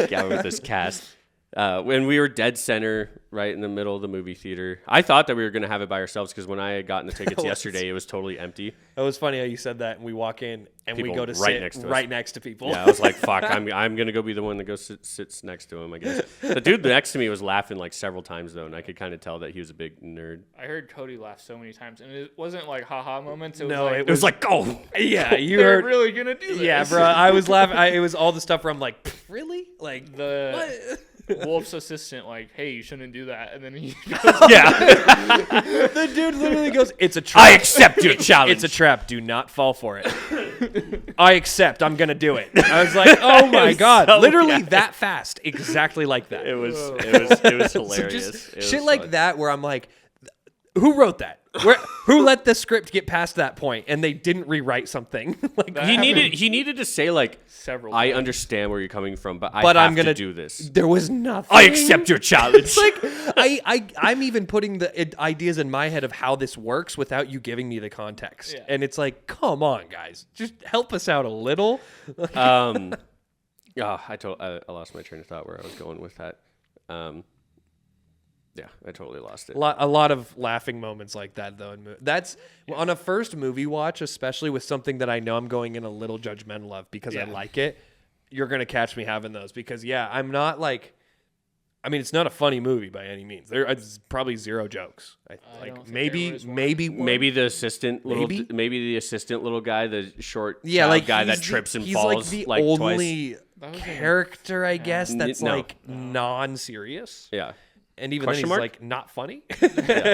Gavin, with this cast. When we were dead center, right in the middle of the movie theater, I thought that we were going to have it by ourselves because when I had gotten the tickets yesterday, it was totally empty. It was funny how you said that, and we walk in and People we go to right sit next to us. right next to people. Yeah, I was like, fuck, I'm going to go be the one that goes sits next to him, I guess. The dude next to me was laughing like several times, though, and I could kind of tell that he was a big nerd. I heard Cody laugh so many times, and it wasn't like haha moments. It was No, like, it It was like, oh! Yeah, you they're heard. really gonna do this. Yeah, bro, I was laughing. It was all the stuff where I'm like, really? Like, The Wolf's assistant, like, hey, you shouldn't do that, and then he goes, Yeah, the dude literally goes, "It's a trap. I accept your challenge. It's a trap. Do not fall for it." I accept. I'm gonna do it. I was like, "Oh my was god!" so Literally bad. that fast, exactly like that. It was So hilarious. just It was shit like fun. that, where I'm like, "Who wrote that? Who let the script get past that point and they didn't rewrite something?" Like, That He happened needed to say like, several I times. understand where you're coming from, but I but have I'm gonna to do this. There was nothing. I accept your challenge. It's like I'm even putting the ideas in my head of how this works without you giving me the context, Yeah. and it's like, come on, guys, just help us out a little. I lost my train of thought where I was going with that. Yeah, I totally lost it. A lot of laughing moments like that, though. That's on a first movie watch, especially with something that I know I'm going in a little judgmental of because I like it. You're gonna catch me having those because I'm not like. I mean, it's not a funny movie by any means. There's probably zero jokes. don't think there Maybe was one. Maybe the assistant little, Maybe? maybe the assistant little guy, the short yeah, child like guy that he's trips and he's falls like the twice. only That was in- character, I guess, that's No. like non-serious, Yeah, and even Question then he's mark? like not funny.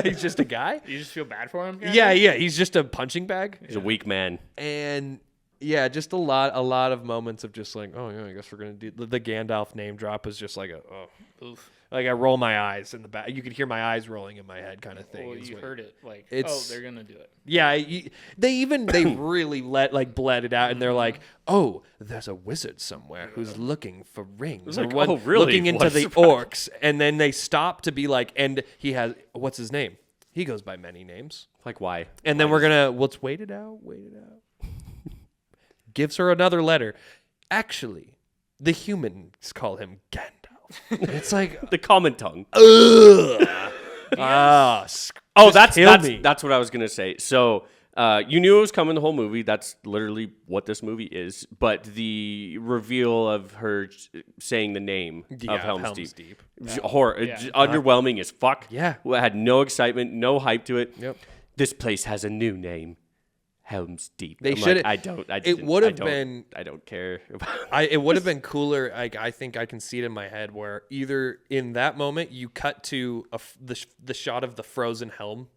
He's just a guy. You just feel bad for him? Yeah, he's just a punching bag, he's a weak man. and yeah, just a lot of moments of just like, oh yeah, I guess we're gonna do the Gandalf name drop is just like Oof. like I roll my eyes in the back. You could hear my eyes rolling in my head, kind of thing. Well, is you what- heard it. Like, It's- they're gonna do it. Yeah, they really bled it out, and they're like, "Oh, there's a wizard somewhere who's looking for rings." like, or one oh, really? looking into What a the surprise. orcs, and then they stop to be like, and he has what's his name? He goes by many names, Like why? and then we're gonna let's wait it out. Gives her another letter. Actually, the humans call him Gandalf. It's like, The common tongue. oh, That's what I was gonna say. So you knew it was coming the whole movie. That's literally what this movie is. But the reveal of her saying the name of Helm's Deep. Underwhelming as fuck. Yeah. I had no excitement, no hype to it. Yep. This place has a new name. Helm's Deep. They I'm should- like, I don't care. It would have been cooler. Like, I think I can see it in my head where either in that moment you cut to the shot of the frozen helm,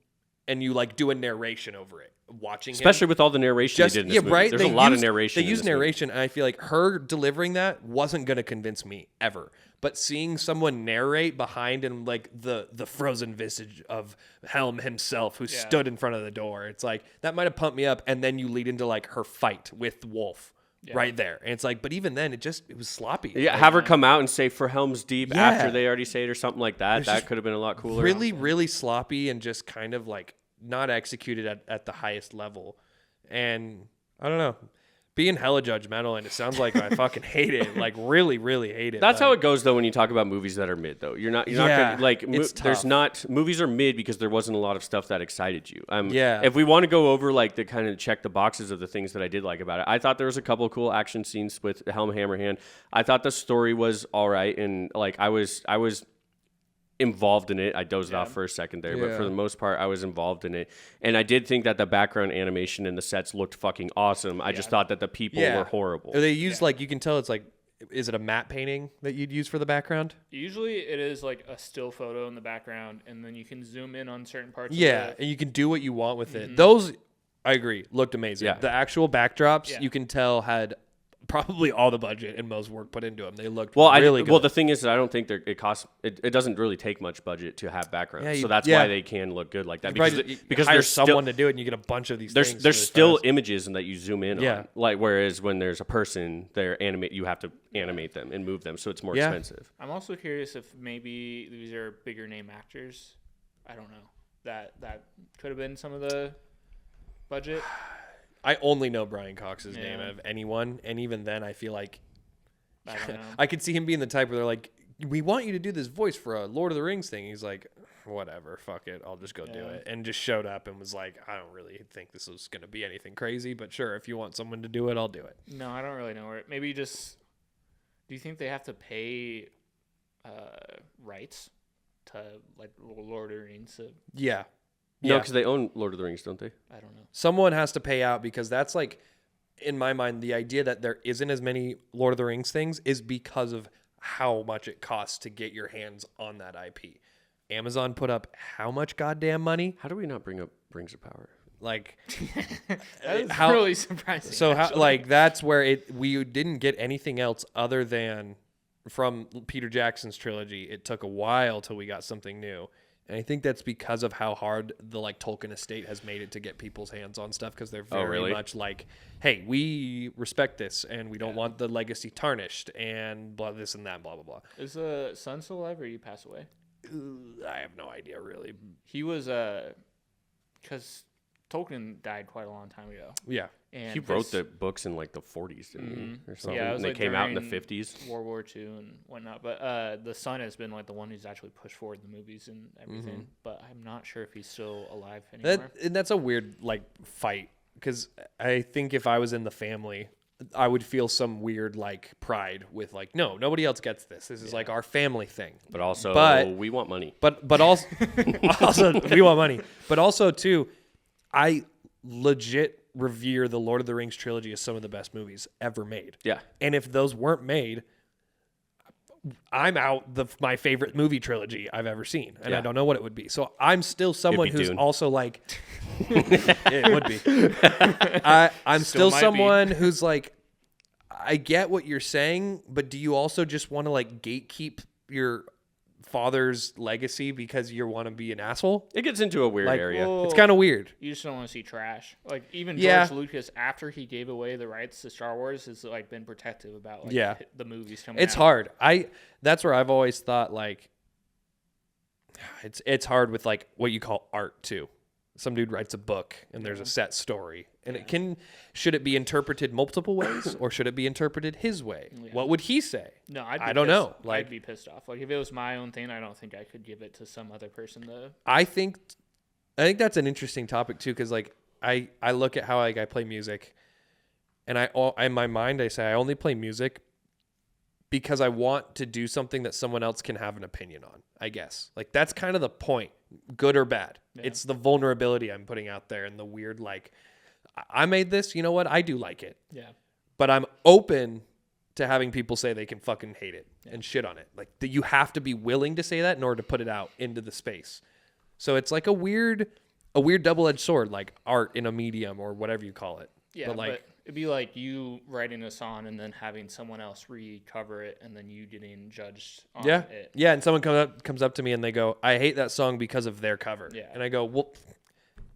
and you like do a narration over it, watching Especially him. with all the narration they did in this movie. Right. There's a lot of narration. They in use this movie. narration, and I feel like her delivering that wasn't going to convince me ever. But seeing someone narrate behind and like the frozen visage of Helm himself, who stood in front of the door, it's like that might have pumped me up. And then you lead into like her fight with Wolf right there, and it's like, but even then, it was sloppy. Yeah, have her come out and say for Helm's Deep Yeah. after they already say it or something like that. That just could have been a lot cooler. Really, really sloppy and just kind of like not executed at the highest level. And I don't know. being hella judgmental, and it sounds like I fucking hate it. Like really, really hate it. That's how it goes though when you talk about movies that are mid though. You're not Yeah, gonna, like it's there's tough. not movies are mid because there wasn't a lot of stuff that excited you. Yeah. If we want to go over like the kind of check the boxes of the things that I did like about it, I thought there was a couple of cool action scenes with Helm Hammerhand. I thought the story was all right, and like I was involved in it. I dozed off for a second there, but for the most part, I was involved in it. And I did think that the background animation and the sets looked fucking awesome. I just thought that the people were horrible. They use like, you can tell it's like, is it a matte painting that you'd use for the background? Usually it is like a still photo in the background, and then you can zoom in on certain parts. Yeah, and you can do what you want with it. Those, I agree, looked amazing. Yeah. The actual backdrops, you can tell had probably all the budget and most work put into them. They looked really good. Well, the thing is that I don't think it doesn't really take much budget to have backgrounds, so that's why they can look good like that. Because there's someone to do it, and you get a bunch of these things. There's really still fast. images and that you zoom in on. Like whereas when there's a person, you have to animate them and move them, so it's more expensive. I'm also curious if maybe these are bigger name actors. I don't know. That could have been some of the budget. I only know Brian Cox's name of anyone, and even then, I feel like I don't know. I could see him being the type where they're like, "We want you to do this voice for a Lord of the Rings thing." He's like, "Whatever, fuck it, I'll just go do it," and just showed up and was like, "I don't really think this was gonna be anything crazy, but sure, if you want someone to do it, I'll do it." No, I don't really know where. Maybe just. Do you think they have to pay rights to like Lord of the Rings? Yeah. No, because they own Lord of the Rings, don't they? I don't know. Someone has to pay out because that's like, in my mind, the idea that there isn't as many Lord of the Rings things is because of how much it costs to get your hands on that IP. Amazon put up how much goddamn money? How do we not bring up Rings of Power? Like, That's really surprising. So how, like, that's where we didn't get anything else other than from Peter Jackson's trilogy. It took a while till we got something new. And I think that's because of how hard the like Tolkien estate has made it to get people's hands on stuff, because they're very much like, hey, we respect this and we don't want the legacy tarnished and blah this and that, blah blah blah. Is son still alive or he passed away? I have no idea really. He was because Tolkien died quite a long time ago. Yeah. And he wrote the books in like the 40s, didn't he? Or something. Yeah, it was and they like came out in the during 50s. World War II and whatnot. But the son has been like the one who's actually pushed forward the movies and everything. But I'm not sure if he's still alive anymore. That's a weird like fight, because I think if I was in the family, I would feel some weird like pride with like, no, nobody else gets this. This is like our family thing. But also, we want money. But also, also we want money. But also too, I legit revere the Lord of the Rings trilogy as some of the best movies ever made. Yeah. And if those weren't made, I'm out my favorite movie trilogy I've ever seen, and I don't know what it would be. So I'm still someone who's Dune. also like, it would be. I'm still someone who's like, I get what you're saying, but do you also just want to like gatekeep your father's legacy because you want to be an asshole? It gets into a weird area. Well, It's kind of weird. You just don't want to see trash. Like even Yeah. George Lucas, after he gave away the rights to Star Wars, has like been protective about like the movies coming. It's out. hard. That's where I've always thought like it's hard with like what you call art too. Some dude writes a book and there's a set story, and should it be interpreted multiple ways or should it be interpreted his way? Yeah. What would he say? No, I don't know. Like, I'd be pissed off. Like if it was my own thing, I don't think I could give it to some other person to. I think that's an interesting topic too, because like I look at how like I play music, and in my mind I say I only play music because I want to do something that someone else can have an opinion on, I guess. Like that's kind of the point, good or bad. Yeah. It's the vulnerability I'm putting out there and the weird like, I made this, you know what? I do like it. Yeah. But I'm open to having people say they can fucking hate it and shit on it. Like you have to be willing to say that in order to put it out into the space. So it's like a weird double-edged sword, like art in a medium or whatever you call it. Yeah, but it'd be like you writing a song and then having someone else recover it and then you getting judged on it. Yeah, and someone comes up to me and they go, I hate that song because of their cover. Yeah. And I go, well,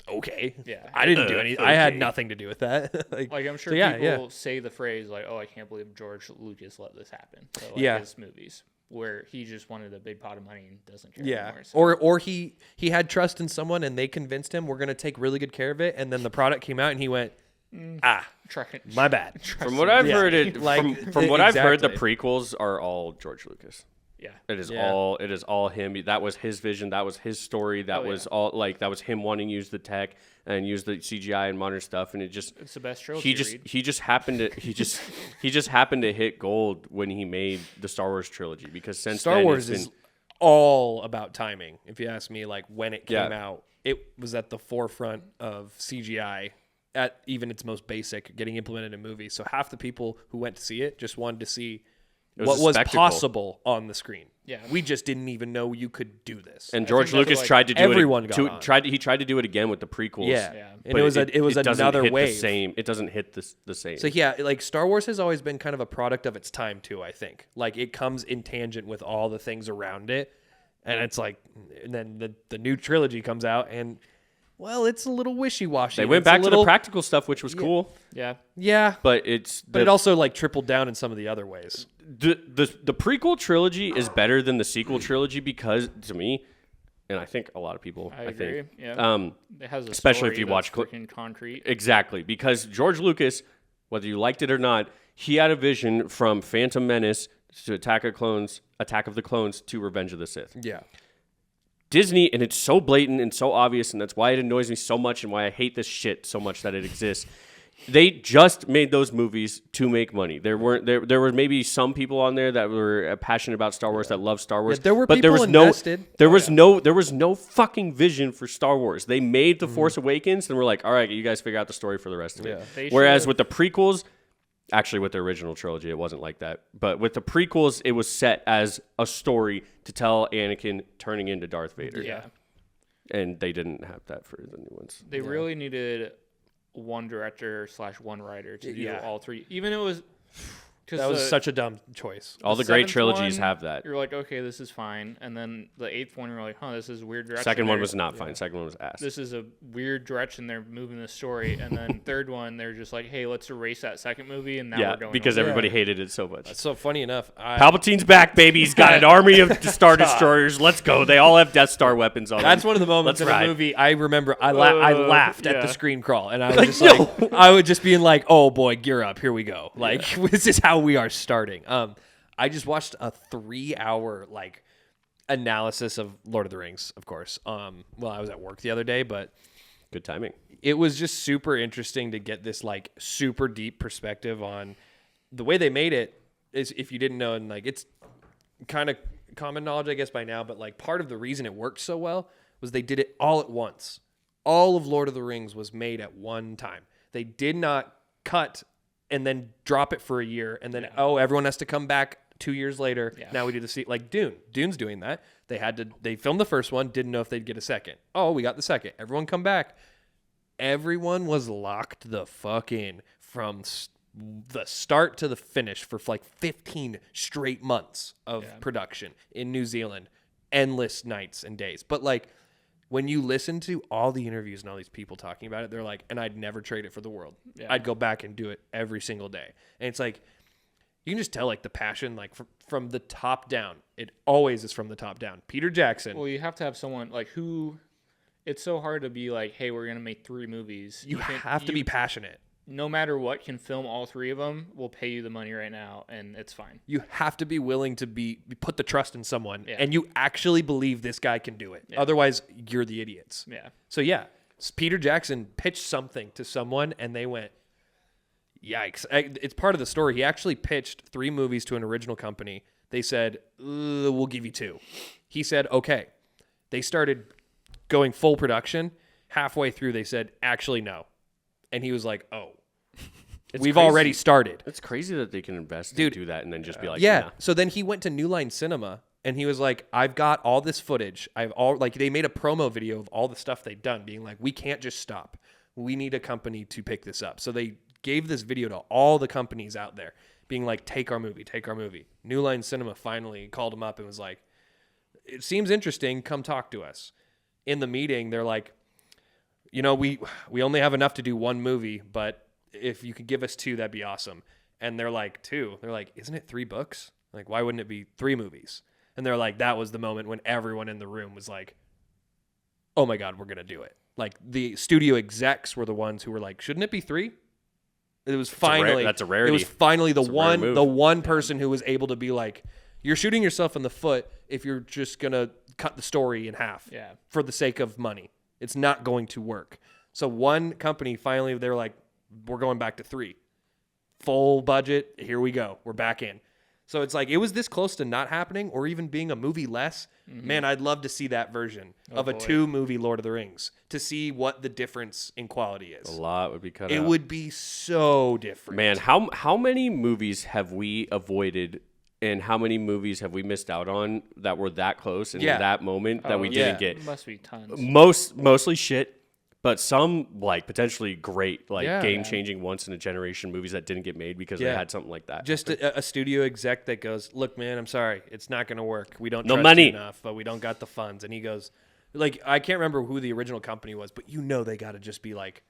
okay. Yeah. I didn't do anything. Okay. I had nothing to do with that. like I'm sure people say the phrase like, oh, I can't believe George Lucas let this happen. So like his movies, where he just wanted a big pot of money and doesn't care anymore. So. Or he had trust in someone and they convinced him we're going to take really good care of it, and then the product came out and he went, My bad. From what I've heard, from what I've heard, the Exactly. prequels are all George Lucas. Yeah. It is Yeah. all him. That was his vision. That was his story. That was all like that was him wanting to use the tech and use the CGI and modern stuff. And It's the best trilogy. he just happened to hit gold when he made the Star Wars trilogy, because since Star then Wars it's is been, all about timing. If you ask me, like when it came Yeah. out, it was at the forefront of CGI at even its most basic, getting implemented in movies. So half the people who went to see it just wanted to see was what a was spectacle. possible on the screen. Yeah. We just didn't even know you could do this. and I George think that's Lucas what, tried to do everyone it. got on. He tried to do it again with the prequels. Yeah. Yeah. And but it was doesn't another hit wave. The same. It doesn't hit the same. So yeah, like Star Wars has always been kind of a product of its time too, I think. Like it comes in tangent with all the things around it. And it's like, and then the new trilogy comes out and, well, it's a little wishy-washy. They went It's back a to little, the practical stuff, which was cool, Yeah. Yeah. but But it also like tripled down in some of the other ways. the prequel trilogy is better than the sequel trilogy because, to me, and I think a lot of people, I agree. think, Yeah. It has a especially if story you watch that's freaking concrete. exactly, because George Lucas, whether you liked it or not, he had a vision from Phantom Menace to Attack of the Clones to Revenge of the Sith. Yeah. Disney, and it's so blatant and so obvious, and that's why it annoys me so much and why I hate this shit so much that it exists. They just made those movies to make money. There were maybe some people on there that were passionate about Star Wars, that love Star Wars. Yeah, there were but there people was invested. there was no fucking vision for Star Wars. They made The Force Awakens and were like, all right, you guys figure out the story for the rest of Yeah. it. They Whereas should've- with the prequels, actually with the original trilogy, it wasn't like that. But with the prequels, it was set as a story to tell Anakin turning into Darth Vader. Yeah. And they didn't have that for the new ones. They really needed one director / one writer to do Yeah. all three. Even it was because That was such a dumb choice. All the great seventh trilogies one, have that. You're like, okay, this is fine, and then the eighth one, you're like, huh, this is a weird direction. Second one They're- was not fine. Second one was ass. This is a weird direction they're moving the story, and then third one, they're just like, hey, let's erase that second movie, and now yeah, we're going because over. everybody hated it so much. So funny enough, Palpatine's back, baby. He's got an army of Star Destroyers. Let's go. They all have Death Star weapons on them. that's one of the moments Let's in ride. the movie I remember I laughed at yeah. the screen crawl, and I was just like, I would just being like, oh boy, gear up, here we go. Like this is how we are starting. I just watched a 3-hour like analysis of Lord of the Rings, of course. Well, I was at work the other day, but Good timing. it was just super interesting to get this like super deep perspective on the way they made it. Is if you didn't know, and like it's kind of common knowledge, I guess, by now, but like part of the reason it worked so well was they did it all at once. All of Lord of the Rings was made at one time. They did not cut and then drop it for a year and then everyone has to come back 2 years later. Yeah. Now we do the like Dune. Dune's doing that. They filmed the first one, didn't know if they'd get a second. Oh, we got the second. Everyone come back. Everyone was locked the fuck in from the start to the finish for like 15 straight months of production in New Zealand. Endless nights and days. But like when you listen to all the interviews and all these people talking about it, they're like, and I'd never trade it for the world. Yeah. I'd go back and do it every single day. And it's like, you can just tell like the passion, like from the top down. It always is from the top down. Peter Jackson. Well, you have to have someone like who. It's so hard to be like, hey, we're gonna make 3 movies. You have to be passionate. No matter what, can film all 3 of them. We'll pay you the money right now, and it's fine. You have to be willing to put the trust in someone, Yeah. and you actually believe this guy can do it. Yeah. Otherwise, you're the idiots. Yeah. So yeah, Peter Jackson pitched something to someone, and they went, "Yikes!" It's part of the story. He actually pitched 3 movies to an original company. They said, "We'll give you 2." He said, "Okay." They started going full production. Halfway through, they said, "Actually, no," and he was like, "Oh." We've crazy. already started. It's crazy that they can invest Dude. and do that and then just be like, Yeah. nah. So then he went to New Line Cinema and he was like, I've got all this footage. They made a promo video of all the stuff they'd done, being like, we can't just stop. We need a company to pick this up. So they gave this video to all the companies out there, being like, take our movie, take our movie. New Line Cinema finally called him up and was like, it seems interesting. Come talk to us. In the meeting, they're like, you know, we only have enough to do 1 movie, but if you could give us 2, that'd be awesome. And they're like, 2. They're like, isn't it 3 books? Like, why wouldn't it be 3 movies? And they're like, that was the moment when everyone in the room was like, oh my God, we're going to do it. Like the studio execs were the ones who were like, shouldn't it be 3? It was finally that's a rarity. It was finally the It's a rare move. one person who was able to be like, you're shooting yourself in the foot if you're just gonna cut the story in half for the sake of money. It's not going to work. So one company finally, they're like, we're going back to 3. Full budget. Here we go. We're back in. So it's like, it was this close to not happening or even being a movie less. Man, I'd love to see that version of a 2-movie Lord of the Rings to see what the difference in quality is. A lot would be cut out. It would be so different. Man, how many movies have we avoided and how many movies have we missed out on that were that close and in that moment that we didn't get? Must be tons. Mostly shit, but some like potentially great, like game-changing, once-in-a-generation movies that didn't get made because they had something like that. Just a studio exec that goes, look, man, I'm sorry. It's not going to work. We don't No trust money. you enough, but we don't got the funds. And he goes, like, I can't remember who the original company was, but they got to just be like,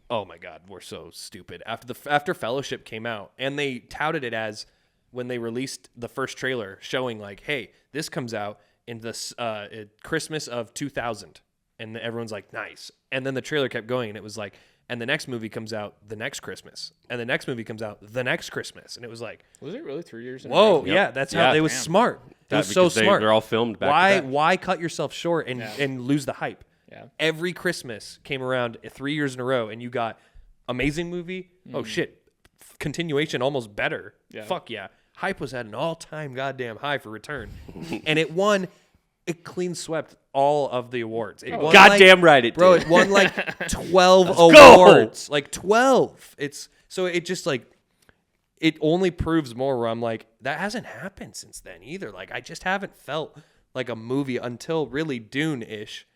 oh, my God, we're so stupid. After Fellowship came out, and they touted it as when they released the first trailer showing, like, hey, this comes out in the Christmas of 2000. And everyone's like, nice. And then the trailer kept going, and it was like, and the next movie comes out the next Christmas. And the next movie comes out the next Christmas. And it was like, Was it really 3 years? whoa, In a row? yeah, that's how it was smart. It was so smart. They're all filmed back to back. Why cut yourself short and lose the hype? Yeah. Every Christmas came around 3 years in a row, and you got amazing movie. Oh, shit. Continuation almost better. Yeah. Fuck yeah. Hype was at an all-time goddamn high for Return. And it won. It clean swept all of the awards. It won Goddamn right it bro, did. it won like 12 go! awards. Like 12. It just like, it only proves more where I'm like, that hasn't happened since then either. Like, I just haven't felt like a movie until really Dune-ish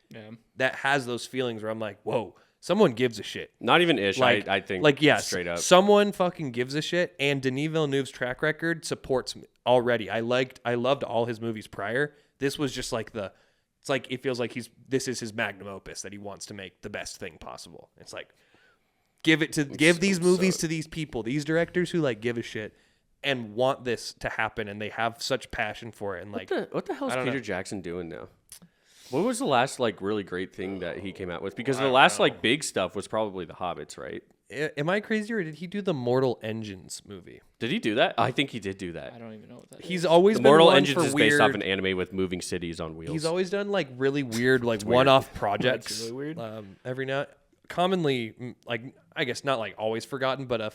that has those feelings where I'm like, whoa, someone gives a shit. Not even ish, Like, I think. Like, yes, straight up. someone fucking gives a shit, and Denis Villeneuve's track record supports me already. I loved all his movies prior. This was just like it's like, it feels like this is his magnum opus that he wants to make the best thing possible. It's like, give these movies to these people, these directors who like give a shit and want this to happen, and they have such passion for it. And like, what the hell is Peter Jackson doing now? What was the last like really great thing that he came out with? Because the last like big stuff was probably The Hobbits, right? am I crazy, or did he do the Mortal Engines movie? Did he do that? I think he did do that. I don't even know what that is. He's always The been Mortal one Engines for is weird, based off an anime with moving cities on wheels. He's always done like really weird, like one-off projects. That's really weird. Every now, commonly, like, I guess not like always forgotten, but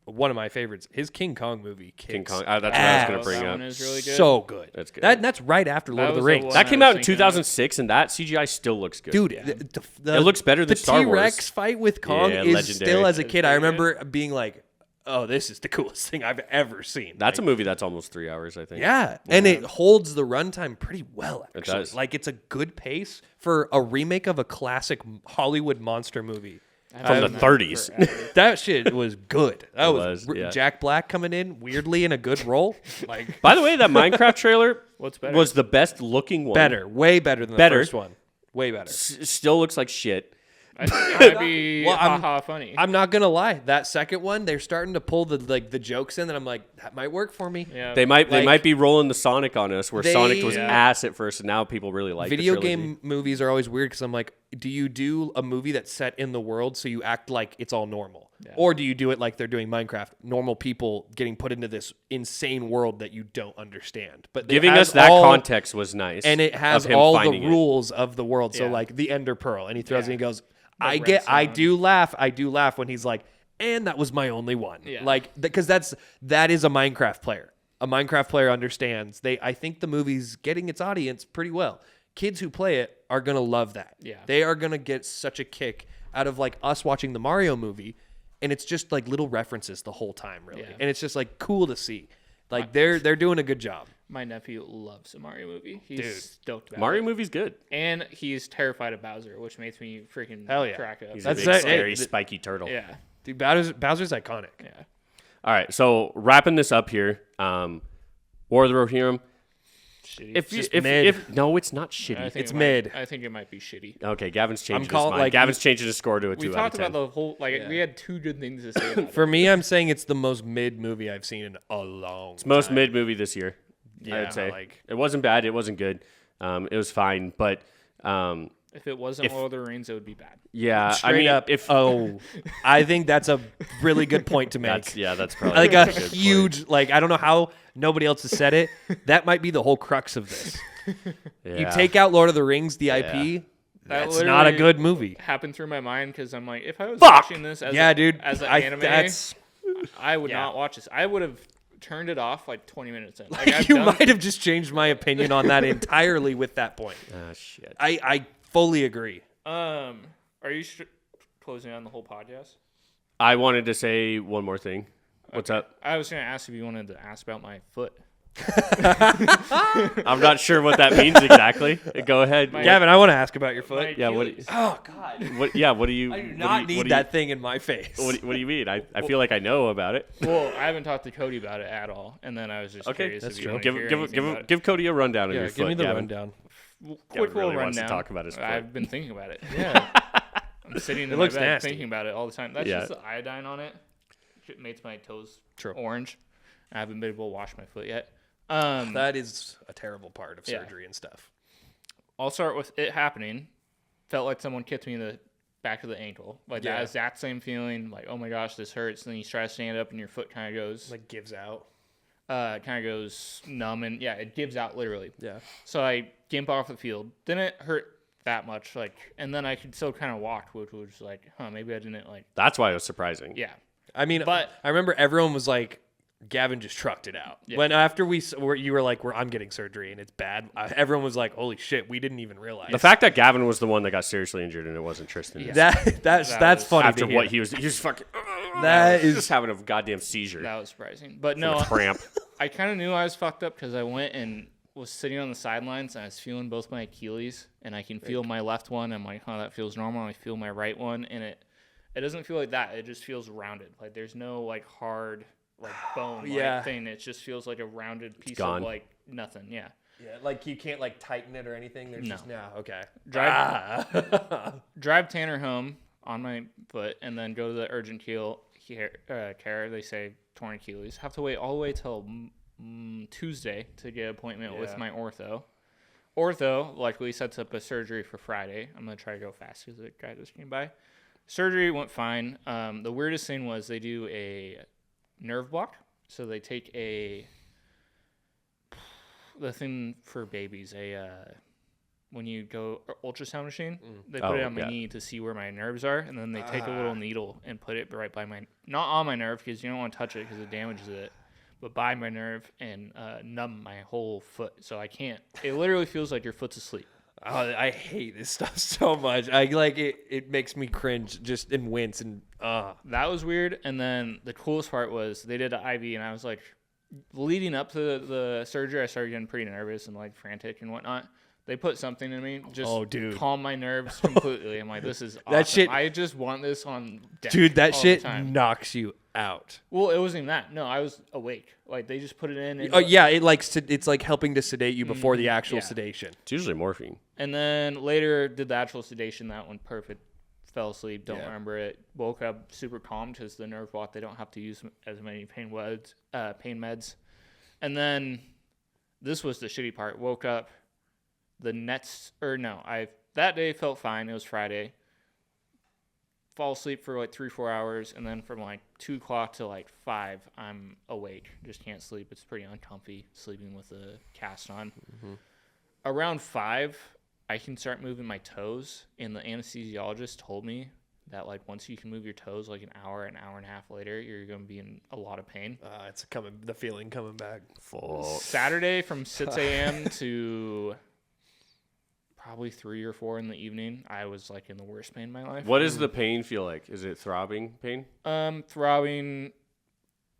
one of my favorites, his King Kong movie. King Kong. That's what I was going to bring that up. one is really good. So good. That's good. That's right after Lord of the was the Rings. one That I came was out in thinking of. 2006, and that CGI still looks good. Dude, It looks better than the Star Wars. T-Rex fight with Kong Yeah, is legendary. still, as a It's kid, I pretty remember being like, oh, this is the coolest thing I've ever seen. That's like, a movie that's almost 3 hours, I think. yeah, and it holds the runtime pretty well, It actually. does. Like, it's a good pace for a remake of a classic Hollywood monster movie. From the 30s. That shit was good. That was, yeah. Jack Black coming in weirdly in a good role. Like, By the way, that Minecraft trailer What's better? was the best looking one. better, way better than the Better. first one. Way better. Still looks like shit. I think it might be Well, haha funny. I'm not gonna lie. That second one, they're starting to pull the jokes in, and I'm like, that might work for me. yeah. They might Like- be rolling the Sonic on us, where They- Sonic was Yeah. ass at first, and now people really like Video the trilogy. game movies are always weird because I'm like, do you do a movie that's set in the world so you act like it's all normal? Yeah. Or do you do it like they're doing Minecraft, normal people getting put into this insane world that you don't understand? But it Giving has us that all- context was nice, and it has of him all the finding it. rules of the world. So Yeah. like the Ender Pearl, and he throws it and he goes, I redstone. do laugh when he's like, and that was my only one. Yeah. Like, because that is a Minecraft player. A Minecraft player understands. I think the movie's getting its audience pretty well. Kids who play it are gonna love that. Yeah. They are gonna get such a kick out of like us watching the Mario movie, and it's just like little references the whole time, really. Yeah. And it's just like cool to see. Like they're doing a good job. My nephew loves a Mario movie. He's Dude. stoked about Mario it. movie's good. And he's terrified of Bowser, which makes me freaking Hell yeah. crack up. He's That's a big, it. scary, Hey, spiky turtle. Yeah. Dude, Bowser's iconic. Yeah. All right, so wrapping this up here, War of the Rohirrim. Shitty. If no, it's not shitty. I think it's it might- mid. I think it might be shitty. Okay, Gavin's changing his calling- mind. like, Gavin's changing his score to a 2 We out of talked 10. about the whole we had two good things to say about it. For me, I'm saying it's the most mid movie I've seen in a long It's most time. mid movie this year. I Yeah, would say like- it wasn't bad. It wasn't good. It was fine, but If it wasn't Lord of the Rings, it would be bad. Yeah, Straight up. I think that's a really good point to make. That's probably Like a a good huge, point. like, I don't know how nobody else has said it. That might be the whole crux of this. Yeah. You take out Lord of the Rings, the IP, That that's not a literally good movie. Happened through my mind because I'm like, if I was Fuck! watching this as as an anime, I would not watch this. I would have turned it off like 20 minutes in. Like, You might have just changed my opinion on that entirely with that point. Ah, shit. I fully agree. Are you closing on the whole podcast? I wanted to say one more thing. What's up? I was going to ask if you wanted to ask about my foot. I'm not sure what that means exactly. Go ahead. Gavin, I want to ask about your foot. Yeah, what? Oh, God. What? Yeah, what do you? I do not need that thing in my face. What do you mean? I feel like I know about it. Well, I haven't talked to Cody about it at all, and then I was just curious that's if you true. wanted to hear anything about it. Give Cody a rundown of your give foot. me the Gavin. rundown. Quick really little wants to rundown. talk about his foot. I've been thinking about it. Yeah. I'm sitting in my looks bed nasty. thinking about it all the time. That's Yeah. just the iodine on it. It makes my toes True. orange. I haven't been able to wash my foot yet. That is a terrible part of Yeah. surgery and stuff. I'll start with it happening. Felt like someone kicked me in the back of the ankle. Like Yeah. that exact same feeling. Like, oh my gosh, this hurts. And then you try to stand up and your foot kind of goes, Like gives out. numb, and yeah, it gives out literally. Yeah. So I gimp off the field. Didn't hurt that much. Like, and then I could still kind of walk, which was like, maybe I didn't like. That's why it was surprising. Yeah. I mean, But- I remember everyone was like, Gavin just trucked it out. Yeah. When after you were like, I'm getting surgery and it's bad. Everyone was like, holy shit, we didn't even realize. The fact that Gavin was the one that got seriously injured and it wasn't Tristan. Yeah. that's was- funny. After to what hear. he was fucking. That he was is- just having a goddamn seizure. That was surprising. But From no, a cramp. I kind of knew I was fucked up because I went and was sitting on the sidelines and I was feeling both my Achilles and I can feel my left one. I'm like, that feels normal. I feel my right one and it doesn't feel like that. It just feels rounded. Like there's no like hard like bone Yeah. thing. It just feels like a rounded piece gone. of like nothing. Yeah. Yeah, like you can't like tighten it or anything. There's No. just okay. Drive Tanner home on my foot and then go to the urgent care. They say torn Achilles. Have to wait all the way till Tuesday to get an appointment with my ortho. Ortho luckily sets up a surgery for Friday. I'm going to try to go fast because the guy just came by. Surgery went fine. The weirdest thing was they do a nerve block. So they take the thing for babies, when you go ultrasound machine, they put it on my knee to see where my nerves are, and then they take a little needle and put it right by not on my nerve because you don't want to touch it because it damages it, but by my nerve and numb my whole foot. So I can't. It literally feels like your foot's asleep. Oh, I hate this stuff so much. I like it. It makes me cringe just and wince and That was weird. And then the coolest part was they did an IV, and I was like, leading up to the surgery, I started getting pretty nervous and like frantic and whatnot. They put something in me, just calm my nerves completely. I'm like, this is awesome. That shit- I just want this on deck. dude, that all shit the time. knocks you out. Well, it wasn't even that. No, I was awake. Like they just put it in. And, Oh yeah, it's like helping to sedate you before the actual sedation. It's usually morphine. And then later did the actual sedation. That one perfect. Fell asleep. Don't remember it. Woke up super calm because the nerve block. They don't have to use as many pain meds. And then this was the shitty part. Woke up. That day felt fine. It was Friday. Fall asleep for like 3-4 hours, and then from like 2 o'clock to like 5, I'm awake. Just can't sleep. It's pretty uncomfy sleeping with a cast on. Mm-hmm. Around 5, I can start moving my toes, and the anesthesiologist told me that like once you can move your toes like an hour and a half later, you're going to be in a lot of pain. It's the feeling coming back. Full. Saturday from 6 a.m. to probably 3 or 4 in the evening, I was like in the worst pain in my life. What does the pain feel like? Is it throbbing pain? Throbbing,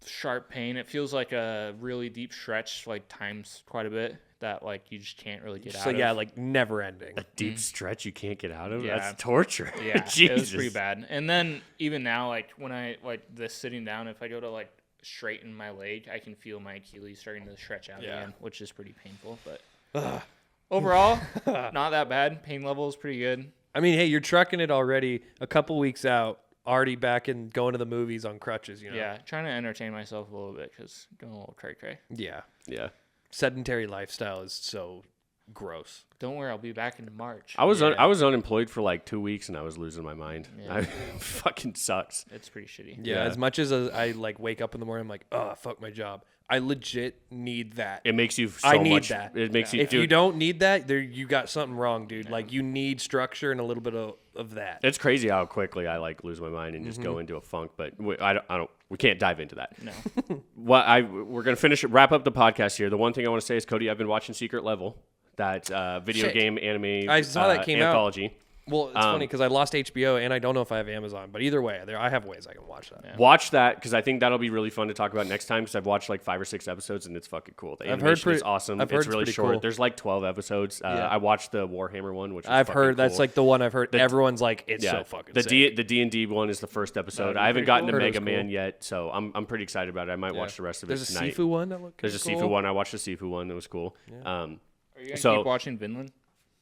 sharp pain. It feels like a really deep stretch, like times quite a bit, that like you just can't really get out of. So yeah, like never ending. A deep stretch you can't get out of? Yeah. That's torture. Yeah, Jesus. it was pretty bad. And then even now, like when I like this sitting down, if I go to like straighten my leg, I can feel my Achilles starting to stretch out again, which is pretty painful. But overall, not that bad. Pain level is pretty good. I mean, hey, you're trucking it already. A couple weeks out, already back and going to the movies on crutches. You know. Yeah, trying to entertain myself a little bit because going a little cray cray. Yeah. Yeah. Sedentary lifestyle is so gross. Don't worry, I'll be back in March. I was unemployed for like 2 weeks and I was losing my mind. Yeah. Fucking sucks. It's pretty shitty. Yeah, as much as I like wake up in the morning, I'm like, oh, fuck my job. I legit need that. It makes you so I need much. that. It makes you. If you don't need that, you got something wrong, dude. Yeah. Like you need structure and a little bit of that. It's crazy how quickly I like lose my mind and just go into a funk. But I don't. We can't dive into that. No. We're gonna wrap up the podcast here. The one thing I want to say is, Cody, I've been watching Secret Level, that video game anime. I saw that came anthology. out. Well, it's funny because I lost HBO and I don't know if I have Amazon, but either way, I have ways I can watch that. Yeah. Watch that because I think that'll be really fun to talk about next time because I've watched like 5 or 6 episodes and it's fucking cool. The animation is awesome. It's really short. Cool. There's like 12 episodes. I watched the Warhammer one, which I've heard cool. That's like the one I've heard. Everyone's like, it's so fucking sick. The D&D one is the first episode. I haven't gotten to Mega Man yet, so I'm pretty excited about it. I might watch the rest of it tonight. There's a Sifu one that looked There's a Sifu one. I watched the Sifu one. That was cool. Yeah. Are you going to keep watching Vinland?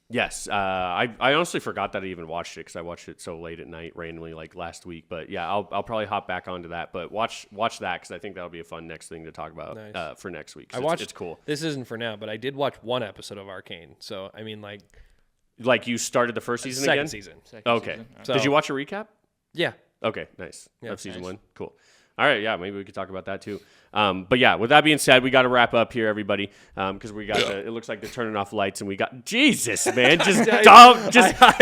Yes, I honestly forgot that I even watched it because I watched it so late at night randomly like last week. But yeah, I'll probably hop back onto that. But watch that because I think that'll be a fun next thing to talk about for next week. It's cool. This isn't for now, but I did watch one episode of Arcane. So I mean, like you started the first season again? Second season. Okay. So, did you watch a recap? Yeah. Okay, nice. Yeah, of season 1. Cool. All right, yeah, maybe we could talk about that too. But yeah, with that being said, we got to wrap up here, everybody, because we got it looks like they're turning off lights, and we got Jesus, man, just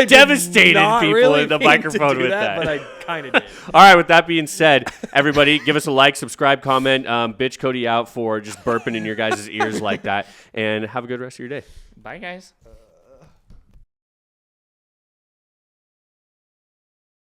devastated people really in the microphone with that. But I kind of did. All right, with that being said, everybody, give us a like, subscribe, comment, bitch Cody out for just burping in your guys' ears like that, and have a good rest of your day. Bye, guys.